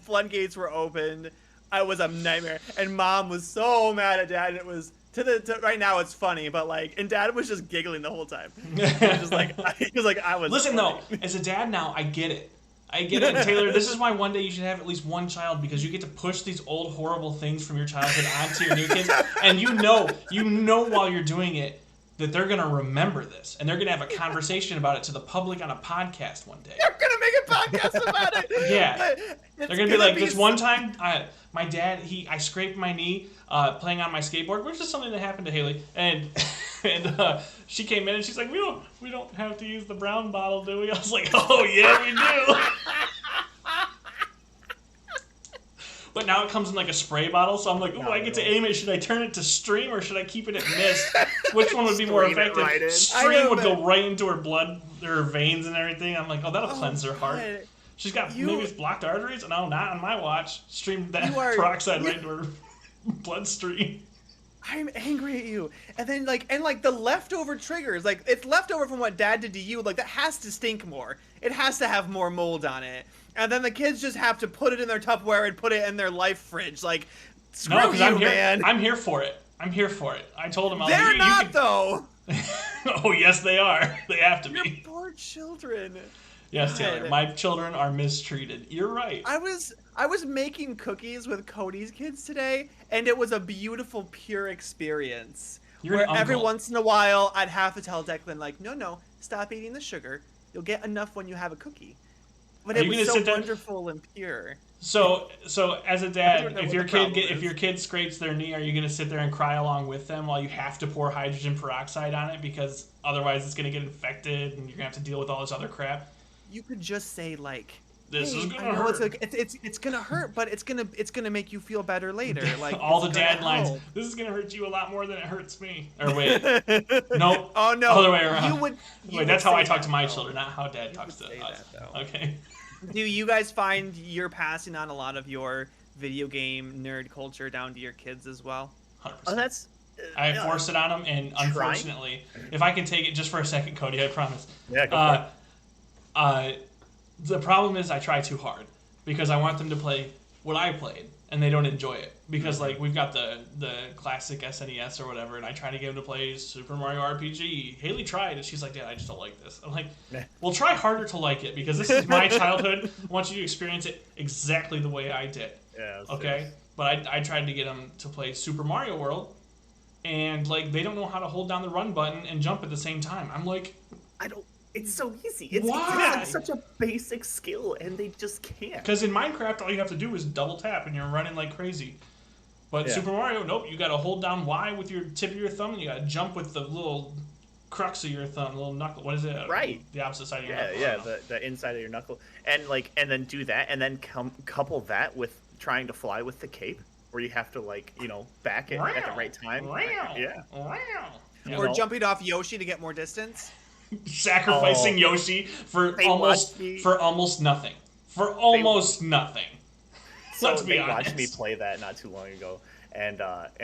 floodgates were opened. I was a nightmare, and Mom was so mad at Dad. And it was right now it's funny, but and Dad was just giggling the whole time. He was like I was. Listen funny. though, as a dad now, I get it. And Taylor, this is why one day you should have at least one child, because you get to push these old horrible things from your childhood onto your new kids, and you know while you're doing it that they're gonna remember this, and they're gonna have a conversation about it to the public on a podcast one day. They're gonna make a podcast about it. Yeah, they're gonna be like, this one time, my dad, I scraped my knee playing on my skateboard, which is something that happened to Haley, and she came in and she's like, we don't have to use the brown bottle, do we? I was like, oh yeah, we do. But now it comes in like a spray bottle, so I'm like, I get to aim it. Should I turn it to stream or should I keep it at mist? Which one would be more effective? Right, stream would go right into her blood, her veins and everything. I'm like, that'll cleanse her heart. God. She's got maybe it's blocked arteries. No, not on my watch. Stream that peroxide right into her bloodstream. I'm angry at you. And then the leftover triggers, it's leftover from what Dad did to you, that has to stink more. It has to have more mold on it. And then the kids just have to put it in their Tupperware and put it in their life fridge. Screw you, man. I'm here for it. I told him They're not though. Oh yes, they are. They have to be. Your poor children. Yes, Taylor. My children are mistreated. You're right. I was making cookies with Cody's kids today, and it was a beautiful, pure experience. Where every once in a while, I'd have to tell Declan, no, stop eating the sugar. You'll get enough when you have a cookie. But it was so wonderful and pure. So as a dad, if your kid scrapes their knee, are you gonna sit there and cry along with them while you have to pour hydrogen peroxide on it because otherwise it's gonna get infected and you're gonna have to deal with all this other crap? You could just say this is gonna hurt. It's gonna hurt, but it's gonna make you feel better later. All the dad lines. This is gonna hurt you a lot more than it hurts me. Or wait, nope. Oh no, other way around. Wait, that's how I talk to my children, not how Dad talks to us. Okay. Do you guys find you're passing on a lot of your video game nerd culture down to your kids as well? 100%. Oh, that's. I force it on them, and unfortunately, if I can take it just for a second, Cody, I promise. Yeah, go for it. The problem is I try too hard because I want them to play what I played, and they don't enjoy it because we've got the classic SNES or whatever, and I try to get them to play Super Mario RPG. Haley tried, and she's like, Dad, I just don't like this. I'm like, well, try harder to like it because this is my childhood. I want you to experience it exactly the way I did. Yeah. Okay, but I tried to get them to play Super Mario World, and they don't know how to hold down the run button and jump at the same time. I'm like, I don't. It's so easy. It's such a basic skill, and they just can't. Because in Minecraft, all you have to do is double tap, and you're running like crazy. But Super Mario, nope. You got to hold down Y with your tip of your thumb, and you got to jump with the little crux of your thumb, little knuckle. What is it? Right. The opposite side of your knuckle. Yeah, the inside of your knuckle, and then do that, and then couple that with trying to fly with the cape, where you have to back it at the right time. Or jumping off Yoshi to get more distance. Sacrificing Yoshi for almost nothing. For almost nothing. So they watched me play that not too long ago, and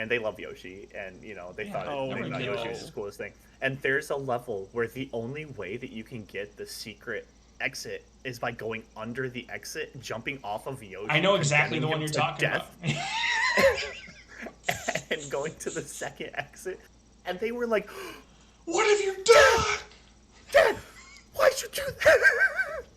they love Yoshi, and they thought Yoshi was the coolest thing. And there's a level where the only way that you can get the secret exit is by going under the exit, jumping off of Yoshi. I know exactly the one you're talking about. And going to the second exit, and they were like, "What have you done? Dad, why'd you do that?"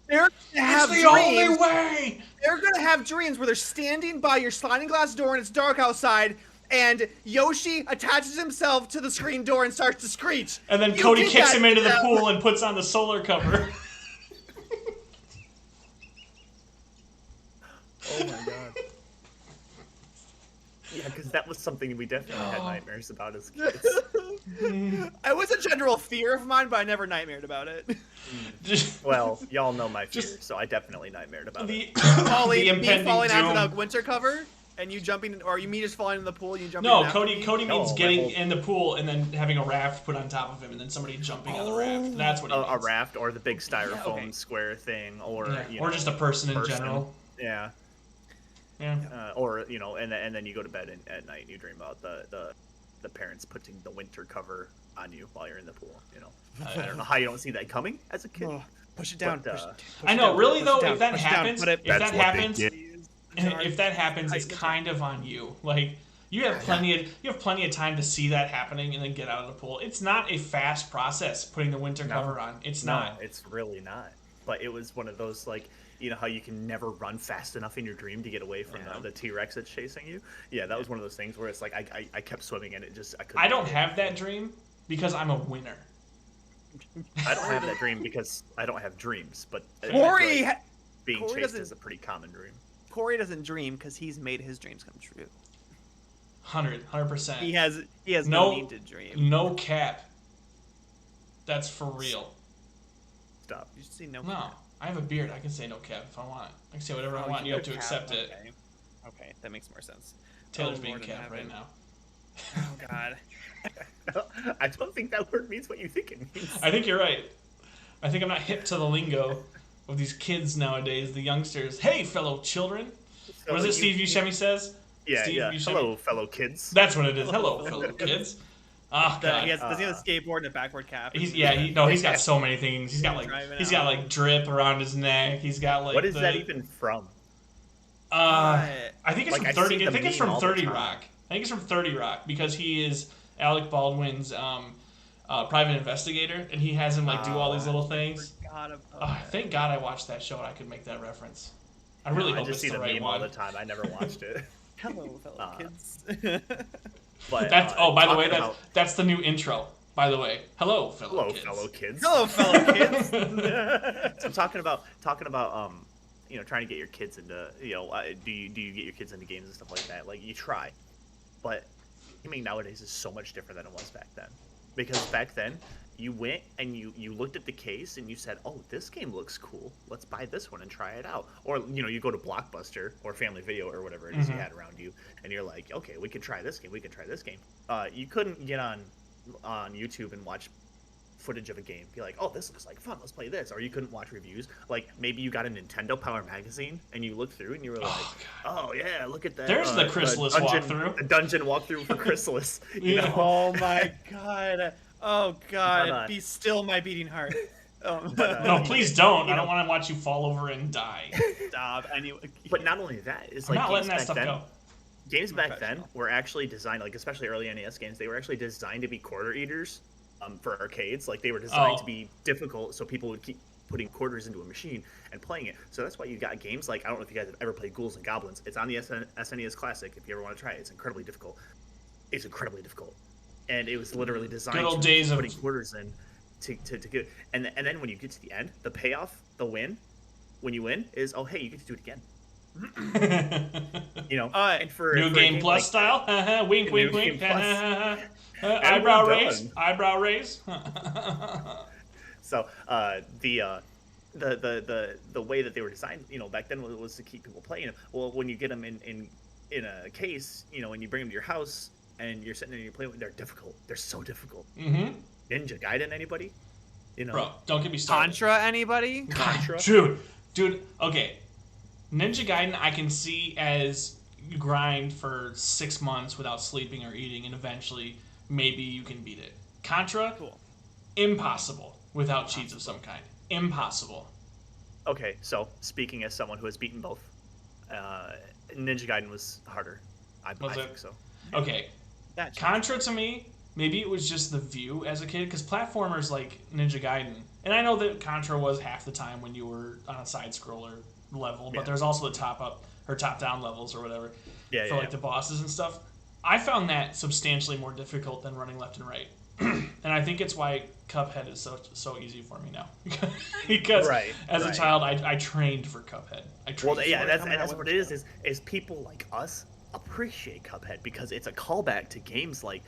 They're gonna have it's the only way. They're gonna have dreams where they're standing by your sliding glass door and it's dark outside, and Yoshi attaches himself to the screen door and starts to screech. And then Cody kicks him into the pool and puts on the solar cover. Oh my god. Yeah, because that was something we definitely had nightmares about as kids. It was a general fear of mine, but I never nightmared about it. Well, y'all know my fear, so I definitely nightmared about it. Me falling out of the winter cover, and you jumping, or me just falling in the pool, you jumping. No, Cody means getting in the pool and then having a raft put on top of him, and then somebody jumping on the raft. That's what he means. A raft, or the big styrofoam square thing, or or just a person in general. Yeah. Yeah. Or and then you go to bed at night and you dream about the parents putting the winter cover on you while you're in the pool. I don't know how you don't see that coming as a kid. Push it down. I know. Really though, if that happens, it's kind of on you. Like you have plenty of time to see that happening and then get out of the pool. It's not a fast process putting the winter cover on. It's not. It's really not. But it was one of those how you can never run fast enough in your dream to get away from the T-Rex that's chasing you? Yeah, that was one of those things where it's like I kept swimming and I couldn't. I don't have that dream because I'm a winner. I don't have that dream because I don't have dreams, but Corey being chased is a pretty common dream. Corey doesn't dream because he's made his dreams come true. 100%. He has no need to dream. No cap. That's for real. Stop. You should see no. I have a beard. I can say no cap if I want. I can say whatever I want. You have to accept it. Okay, that makes more sense. Taylor's being cap right now. Oh God. I don't think that word means what you think it means. I think you're right. I think I'm not hip to the lingo of these kids nowadays, the youngsters. Hey, fellow children. So what is it Steve Buscemi says? Yeah, Steve yeah. Buscemi? Hello, fellow kids. That's what it is. Hello, fellow kids. Oh, God. Does he have a skateboard and a backward cap? He's got so many things. He's got like drip around his neck. He's got like. What is that even from? I think it's from 30. I think it's from 30 Rock. I think it's from 30 Rock because he is Alec Baldwin's private investigator, and he has him do all these little things. Thank God I watched that show and I could make that reference. I really hope it's the right one. I just see the meme all the time. I never watched it. Hello, fellow kids. But by the way, that's the new intro. By the way, hello, fellow kids. Hello, fellow kids. So talking about trying to get your kids into do you get your kids into games and stuff like that? Like you try, but gaming nowadays is so much different than it was back then. Because back then you went and you looked at the case and you said, oh, this game looks cool. Let's buy this one and try it out. Or you go to Blockbuster or Family Video or whatever it is you had around you, and you're like, okay, we can try this game. We can try this game. You couldn't get on YouTube and watch footage of a game. Be like, oh, this looks like fun. Let's play this. Or you couldn't watch reviews. Like maybe you got a Nintendo Power magazine and you looked through and you were like, oh yeah, look at that. There's the Chrysalis walkthrough. The dungeon walkthrough for Chrysalis. Oh my God. Oh God, be still my beating heart. No, please don't. I don't want to watch you fall over and die. Stop. Anyway. But not only that, I'm not letting that stuff go. Games back then were actually designed, especially early NES games, they were actually designed to be quarter eaters for arcades. Like they were designed to be difficult, so people would keep putting quarters into a machine and playing it. So that's why you got games like, I don't know if you guys have ever played Ghouls and Goblins. It's on the SNES Classic. If you ever want to try it, it's incredibly difficult. And it was literally designed to putting quarters in to get. And then when you get to the end, the payoff, the win, when you win, is hey, you get to do it again. And for New Game Plus style, wink, wink, wink. Eyebrow raise. So the way that they were designed, back then was to keep people playing. Well, when you get them in a case, and you bring them to your house. And you're sitting there and you play with they're difficult. They're so difficult. Mm-hmm. Ninja Gaiden, anybody? Bro, don't get me started. Contra, anybody? Contra? Dude, okay. Ninja Gaiden I can see as you grind for 6 months without sleeping or eating, and eventually maybe you can beat it. Contra? Cool. Impossible without cheats of some kind. Impossible. Okay, so speaking as someone who has beaten both, Ninja Gaiden was harder. I think so. Okay. Contra to me, maybe it was just the view as a kid, because platformers like Ninja Gaiden, and I know that Contra was half the time when you were on a side scroller level, but there's also the top down levels or whatever for the bosses and stuff. I found that substantially more difficult than running left and right. And I think it's why Cuphead is so easy for me now. Because as a child, I trained for Cuphead. That's what it is people like us appreciate Cuphead because it's a callback to games like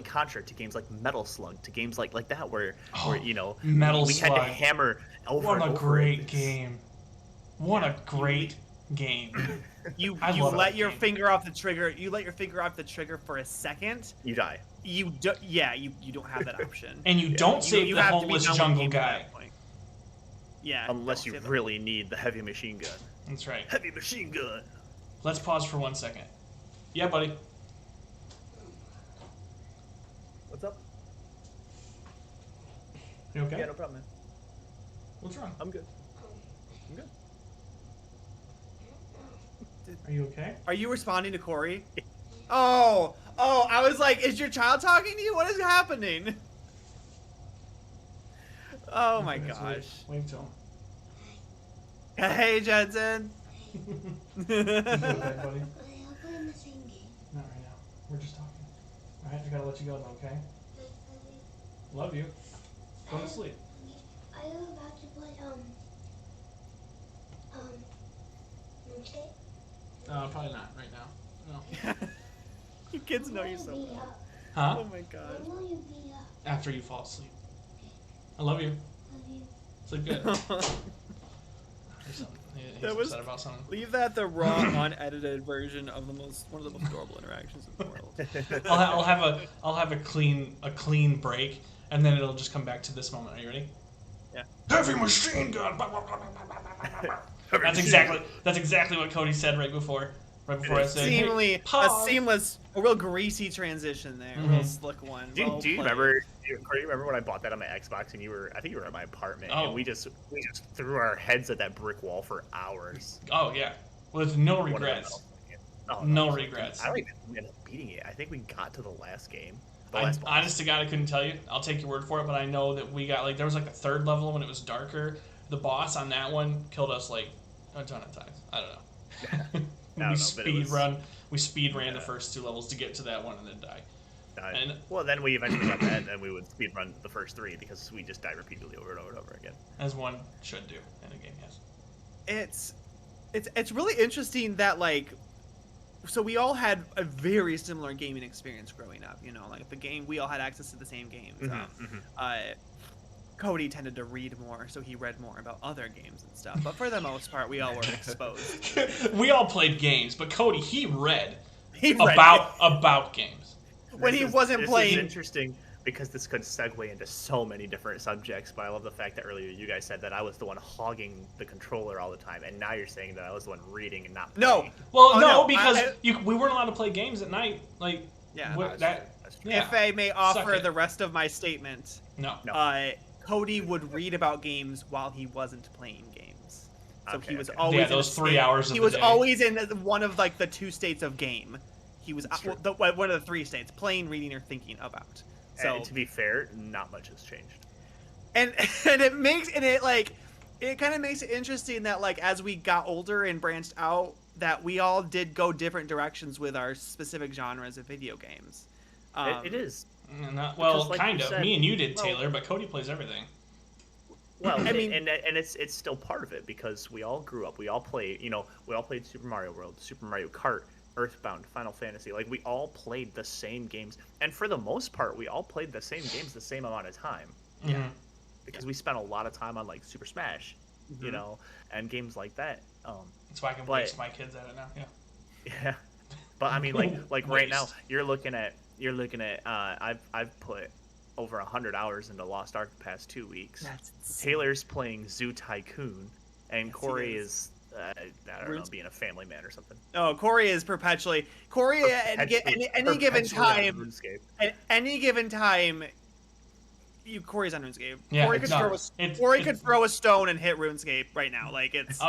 Contra, to games like Metal Slug, to games like that where you know we had to hammer over. What a great game! What a great game! You let your finger off the trigger. You let your finger off the trigger for a second. You die. You don't have that option. And you don't save the homeless jungle guy. Yeah. Unless you really need the heavy machine gun. That's right. Heavy machine gun. Let's pause for 1 second. Yeah, buddy. What's up? You okay? Yeah, no problem, man. What's wrong? I'm good. Are you okay? Are you responding to Corey? Oh, I was like, is your child talking to you? What is happening? Oh my gosh. Wave to him. Hey, Jensen. Okay, buddy? Not right now. We're just talking. Alright, I gotta let you go though, okay? Love you. Go to sleep. Are you about to play, okay? Probably not right now. No. You kids know you're so bad. Huh? Oh my gosh. When will you be up? After you fall asleep. I love you. Love you. Sleep good. He's upset about something. Leave that the raw, unedited version of one of the most adorable interactions in the world. I'll have a clean break, and then it'll just come back to this moment. Are you ready? Yeah. Heavy machine gun. That's exactly what Cody said right before I said. A seamless, a real greasy transition there. A real slick one. Do you remember? Corey, you remember when I bought that on my Xbox and I think you were at my apartment and we just threw our heads at that brick wall for hours. Oh yeah, with no regrets. No regrets. I don't even end up beating it. I think we got to the last game. Honest to God, I couldn't tell you. I'll take your word for it, but I know that we got there was the third level when it was darker. The boss on that one killed us a ton of times. I don't know. We speed ran the first 2 levels to get to that one and then die. Well, then we eventually got that, and we would speed run the first 3 because we just die repeatedly over and over and over again. As one should do in a game, yes. It's really interesting that so we all had a very similar gaming experience growing up. We all had access to the same games. Cody tended to read more, so he read more about other games and stuff. But for the most part, we all were exposed. We all played games, but Cody, he read about games. When he wasn't playing. This is interesting because this could segue into so many different subjects, but I love the fact that earlier you guys said that I was the one hogging the controller all the time, and now you're saying that I was the one reading and not playing. No. Well, because we weren't allowed to play games at night. That's true. If I may offer the rest of my statement. No. Cody would read about games while he wasn't playing games. So he was always in those 3 hours of the day. He was always in one of the 2 states of game. He was one of the 3 states: playing, reading, or thinking about. So and to be fair, not much has changed. And it kind of makes it interesting that as we got older and branched out, that we all did go different directions with our specific genres of video games. It is. Kind of. Me and you did, Taylor, but Cody plays everything. Well, I mean, and it's still part of it because we all grew up. We all played, we all played Super Mario World, Super Mario Kart, Earthbound, Final Fantasy. We all played the same games, and for the most part, we all played the same games the same amount of time. Yeah. Because we spent a lot of time on Super Smash, and games like that. That's why I can waste my kids at it now. Yeah. Yeah. But I mean, right now, you're looking at. I've put over 100 hours into Lost Ark the past 2 weeks. Taylor's playing Zoo Tycoon, and Corey is I don't know, being a family man or something. Oh, Corey is perpetually at any given time. At any given time, Corey's on RuneScape. Yeah, Corey could throw a stone and hit RuneScape right now. That's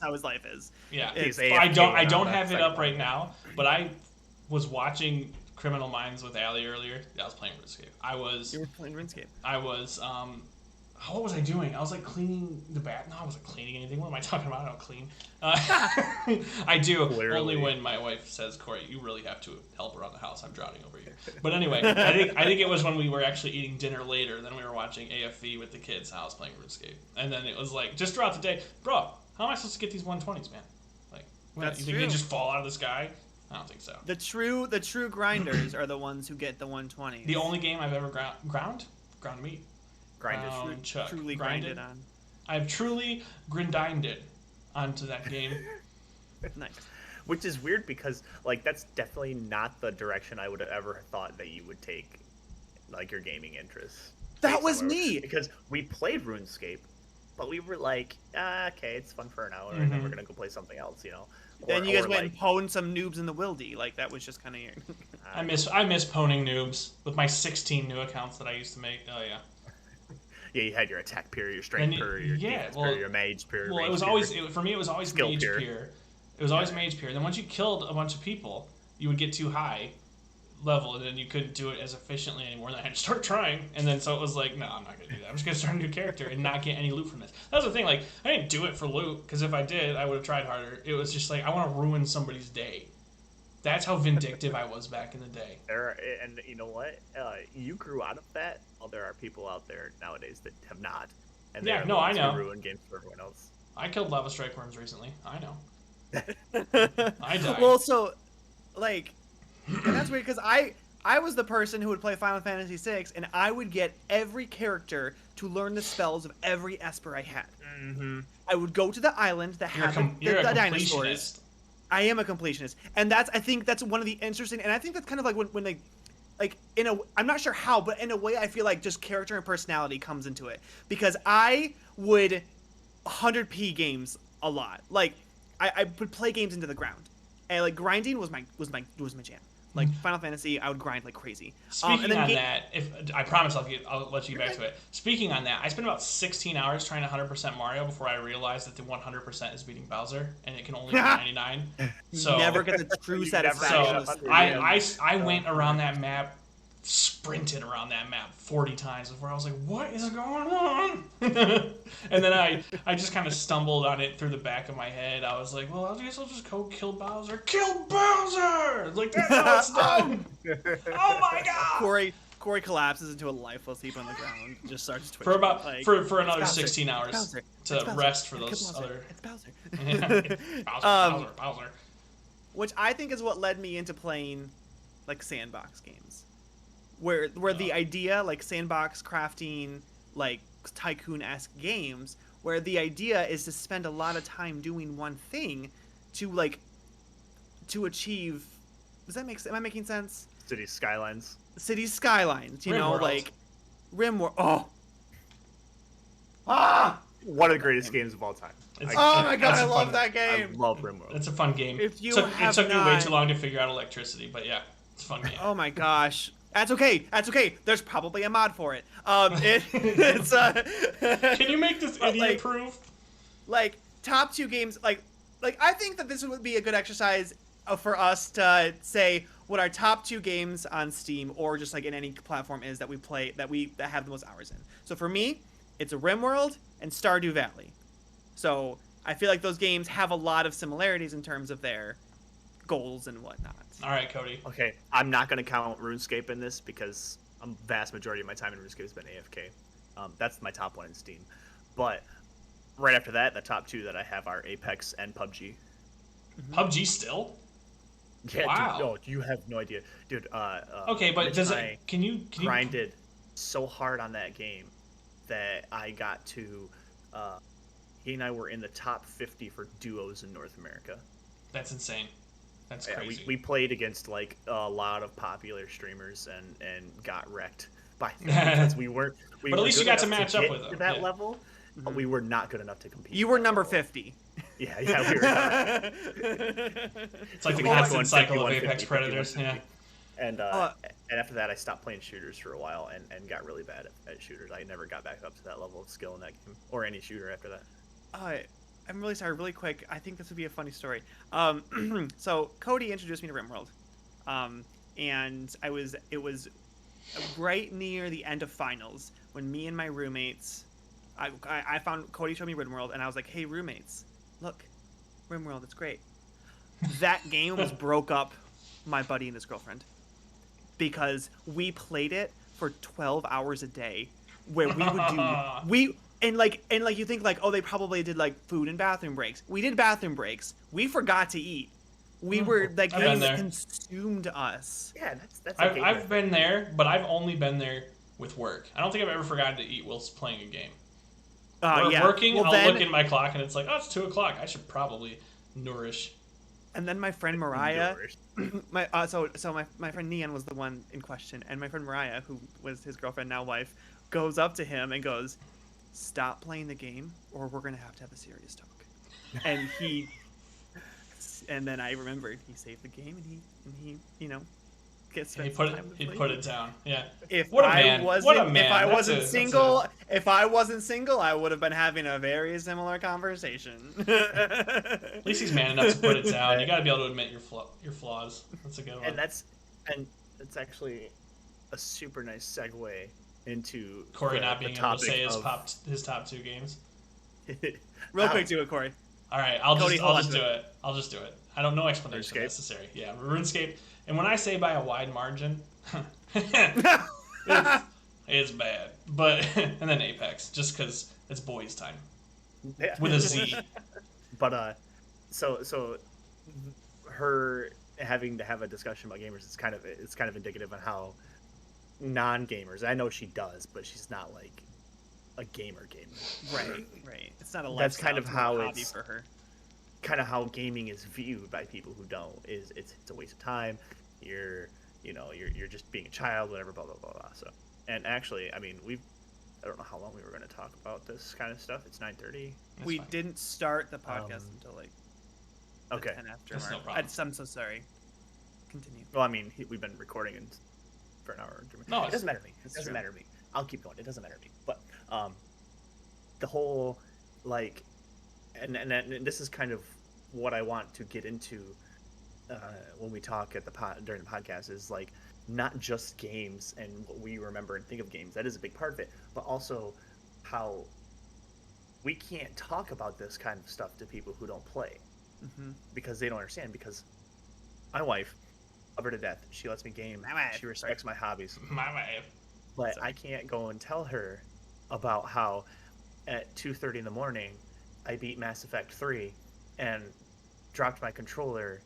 how his life is. Yeah, I don't have it up right now, but I was watching Criminal Minds with Allie earlier. I was playing RuneScape. You were playing RuneScape. I was what was I doing? I was like cleaning the bath. No, I wasn't cleaning anything. What am I talking about? I don't clean. I do Clearly. only when my wife says, "Corey, you really have to help around the house. I'm drowning over here." But anyway, I think it was when we were actually eating dinner later. Then we were watching AFV with the kids. And I was playing RuneScape, and then it was like just throughout the day, bro. How am I supposed to get these 120s, man? Like, what, That's you think true. they just fall out of the sky? I don't think so. The true grinders are the ones who get the 120s. The only game I've ever ground meat. Grinded. Chuck. Truly grinded on. I've truly grinded onto that game. Nice. Which is weird because, like, that's definitely not the direction I would have ever thought that you would take, like, your gaming interests. That was me! Because we played RuneScape, but we were like, okay, it's fun for an hour, and then we're gonna go play something else, you know? Then you guys went and pwned some noobs in the wildy. Like, that was just kind of your... I miss pwning noobs with my 16 new accounts that I used to make. Oh, yeah. Yeah, you had your attack period, your strength period, your defense period, your mage period. Well, it was always for me. It was always mage period. It was always mage period. Then once you killed a bunch of people, you would get too high level, and then you couldn't do it as efficiently anymore. And then I had to start trying, and then so it was like, no, I'm not gonna do that. I'm just gonna start a new character and not get any loot from this. That was the thing. Like, I didn't do it for loot because if I did, I would have tried harder. It was just like I want to ruin somebody's day. That's how vindictive I was back in the day. And you know what? You grew out of that. Well, there are people out there nowadays that have not. And yeah, no, I know. Ruin games for everyone else. I killed lava strike worms recently. I know. I died. Well, so, like, and that's weird because I was the person who would play Final Fantasy VI, and I would get every character to learn the spells of every Esper I had. Mm-hmm. I would go to the island that had the dinosaurs. I am a completionist, and I think that's one of the interesting, and I think that's kind of like when they, like, I'm not sure how, but in a way I feel like just character and personality comes into it, because I would 100p games a lot. Like, I would play games into the ground, and like grinding was my jam. Like Final Fantasy, I would grind like crazy. Speaking on that, I promise I'll let you get back to it. Speaking on that, I spent about 16 hours trying to 100% Mario before I realized that the 100% is beating Bowser, and it can only be 99. So never get the true satisfaction. So I went around that map, sprinted around that map 40 times before I was like, what is going on? And then I just kind of stumbled on it through the back of my head. I was like, well, I guess I'll just go kill Bowser. Kill Bowser! Like, that's how it's done! Oh my god! Corey collapses into a lifeless heap on the ground, just starts twitching. For about like, for another 16 hours to rest for those other... It's Bowser. Bowser. Which I think is what led me into playing, like, sandbox games. Where the idea, like sandbox crafting, like Tycoon-esque games, where the idea is to spend a lot of time doing one thing to achieve. Does that make sense? Am I making sense? City skylines. City skylines, you know, Rimworld. like Rimworld. Oh. One of the greatest games of all time. Oh my god, I love that game. I love Rimworld. It's a fun game. If you it took me way too long to figure out electricity, but yeah, it's a fun game. Oh my gosh. That's okay. There's probably a mod for it. It's Can you make this idiot proof? Like, top two games, like I think that this would be a good exercise for us to say what our top two games on Steam or just like in any platform is that we play that have the most hours in. So for me, it's a Rimworld and Stardew Valley. So I feel like those games have a lot of similarities in terms of their goals and whatnot. All right, Cody. Okay, I'm not going to count RuneScape in this because a vast majority of my time in RuneScape has been AFK. That's my top one in Steam. But right after that, the top two that I have are Apex and PUBG. PUBG still? Yeah, wow. Dude, no, you have no idea. Dude, okay, but can you grinded so hard on that game that I got to, he and I were in the top 50 for duos in North America. That's insane. That's crazy. We played against like a lot of popular streamers and got wrecked by them because we weren't. But at least you got to match up with them. To that level, but we were not good enough to compete. You were number 50. Yeah, we were. It's like the constant cycle of Apex Predators. Yeah. And after that, I stopped playing shooters for a while and got really bad at shooters. I never got back up to that level of skill in that game or any shooter after that. I'm really sorry, really quick. I think this would be a funny story. So Cody introduced me to Rimworld, and it was right near the end of finals when me and my roommates I found Cody showed me RimWorld, and I was like, hey roommates, look, RimWorld, it's great. That game almost broke up my buddy and his girlfriend because we played it for 12 hours a day, where we would do and you think like, oh, they probably did like food and bathroom breaks. We did bathroom breaks. We forgot to eat. We were that game consumed us. Yeah, that's. I've been there, but I've only been there with work. I don't think I've ever forgotten to eat whilst playing a game. Working, well, I'll look at my clock and it's like, oh, it's 2 o'clock. I should probably nourish. And then my friend Mariah, my friend Nian was the one in question, and my friend Mariah, who was his girlfriend now wife, goes up to him and goes, "Stop playing the game, or we're gonna have to have a serious talk." And then I remembered he saved the game, and he gets he put it down. Yeah. If I wasn't single, I would have been having a very similar conversation. At least he's man enough to put it down. You got to be able to admit your flaws. That's a good one. And that's actually a super nice segue into Corey not being able to say his top 2 games. Real quick, do it, Corey. All right, I'll just do it. I'll just do it. I don't know explanation necessary. Yeah, RuneScape. And when I say by a wide margin, it's bad. But and then Apex, just because it's boys' time with a Z. But so her having to have a discussion about gamers is kind of indicative of how non-gamers. I know she does, but she's not like a gamer. Right. It's not a lifestyle. That's kind of how hobby for her. Kind of how gaming is viewed by people who don't. It's a waste of time. You're just being a child, whatever, blah blah blah blah. So, and actually, I mean, I don't know how long we were going to talk about this kind of stuff. It's 9:30. We didn't start the podcast until like okay. 10 after That's mark. no problem. I'm so sorry. Continue. Well, I mean, we've been recording for an hour. No, it doesn't matter to me. It doesn't matter to me. I'll keep going. It doesn't matter to me. But the whole like, and this is kind of what I want to get into when we talk at during the podcast is like not just games and what we remember and think of games. That is a big part of it, but also how we can't talk about this kind of stuff to people who don't play because they don't understand. Because my wife, love her to death. She lets me game. She respects my hobbies. My wife. But I can't go and tell her about how at 2:30 in the morning I beat Mass Effect 3 and dropped my controller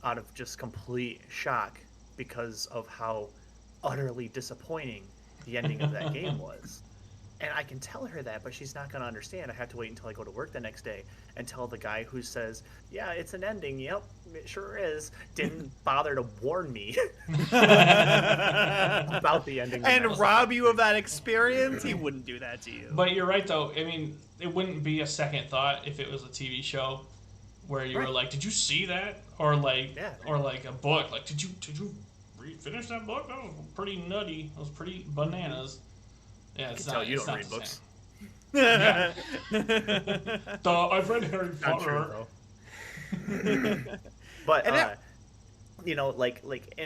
out of just complete shock because of how utterly disappointing the ending of that game was. And I can tell her that, but she's not going to understand. I have to wait until I go to work the next day and tell the guy who says, yeah, it's an ending. Yep, it sure is. Didn't bother to warn me about the ending. And rob you of that experience? He wouldn't do that to you. But you're right, though. I mean, it wouldn't be a second thought if it was a TV show where you were like, did you see that? Or like, or like a book. Like, did you finish that book? That was pretty nutty. That was pretty bananas. Yeah, it's not. You don't read books. Yeah. I've read Harry Potter. But and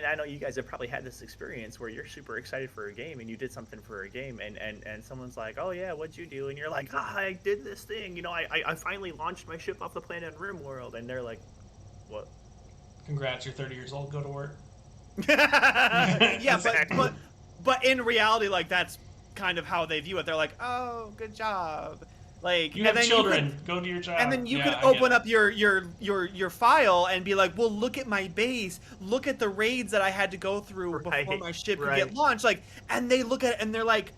I know you guys have probably had this experience where you're super excited for a game and you did something for a game and someone's like, oh yeah, what'd you do? And you're like, I did this thing. I finally launched my ship off the planet RimWorld. And they're like, what? Congrats, you're 30 years old. Go to work. Yeah, but in reality, like that's kind of how they view it. They're like, "Oh, good job." Like you have children, go to your job. And then you can open up your file and be like, "Well, look at my base. Look at the raids that I had to go through before my ship could get launched." Like, and they look at it and they're like,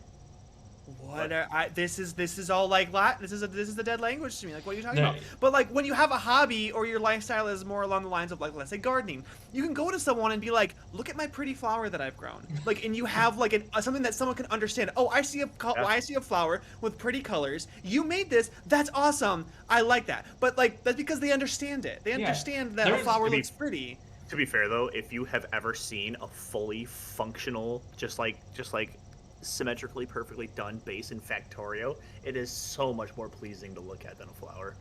"What? This is all like Latin. This is the dead language to me. Like, what are you talking about?" But like, when you have a hobby or your lifestyle is more along the lines of like, let's say gardening, you can go to someone and be like, "Look at my pretty flower that I've grown." Like, and you have like something that someone can understand. Oh, I see a flower with pretty colors. You made this. That's awesome. I like that. But like, that's because they understand it. They understand that a flower looks pretty. To be fair though, if you have ever seen a fully functional, just like symmetrically perfectly done base in Factorio, it is so much more pleasing to look at than a flower.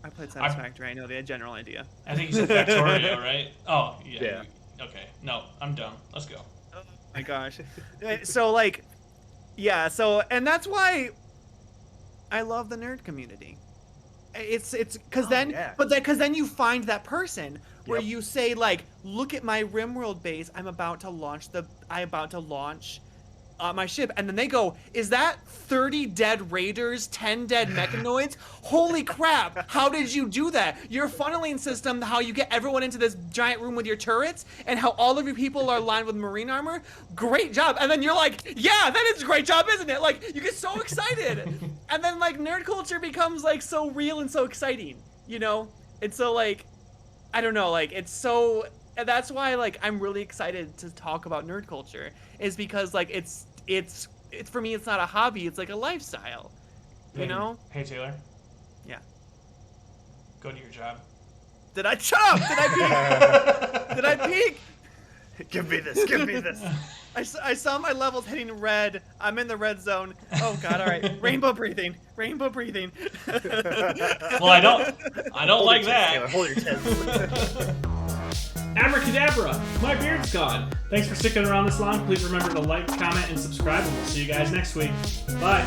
I played Satisfactory. I know the general idea. I think you said Factorio, right? Oh yeah. Okay, no, I'm dumb. Let's go. Oh my gosh. So like, Yeah, so, and that's why I love the nerd community. It's because then you find that person where you say, like, look at my RimWorld base. I'm about to launch my ship, and then they go, is that 30 dead raiders, 10 dead mechanoids? Holy crap, how did you do that? Your funneling system, how you get everyone into this giant room with your turrets, and how all of your people are lined with marine armor, great job. And then you're like, yeah, that is a great job, isn't it? Like, you get so excited. And then, like, nerd culture becomes, like, so real and so exciting, you know? And so, like, I don't know, like, it's so... And that's why, like, I'm really excited to talk about nerd culture, is because, like, it's for me, it's not a hobby, it's like a lifestyle, you know? Hey, Taylor. Yeah. Go to your job. Did I chop? Did I peek? Did I peek? Give me this. I saw my levels hitting red. I'm in the red zone. Oh god, all right. Rainbow breathing. Well, I don't like that. Taylor, hold your tits. Abracadabra, my beard's gone. Thanks for sticking around this long. Please remember to like, comment, and subscribe, and we'll see you guys next week. Bye.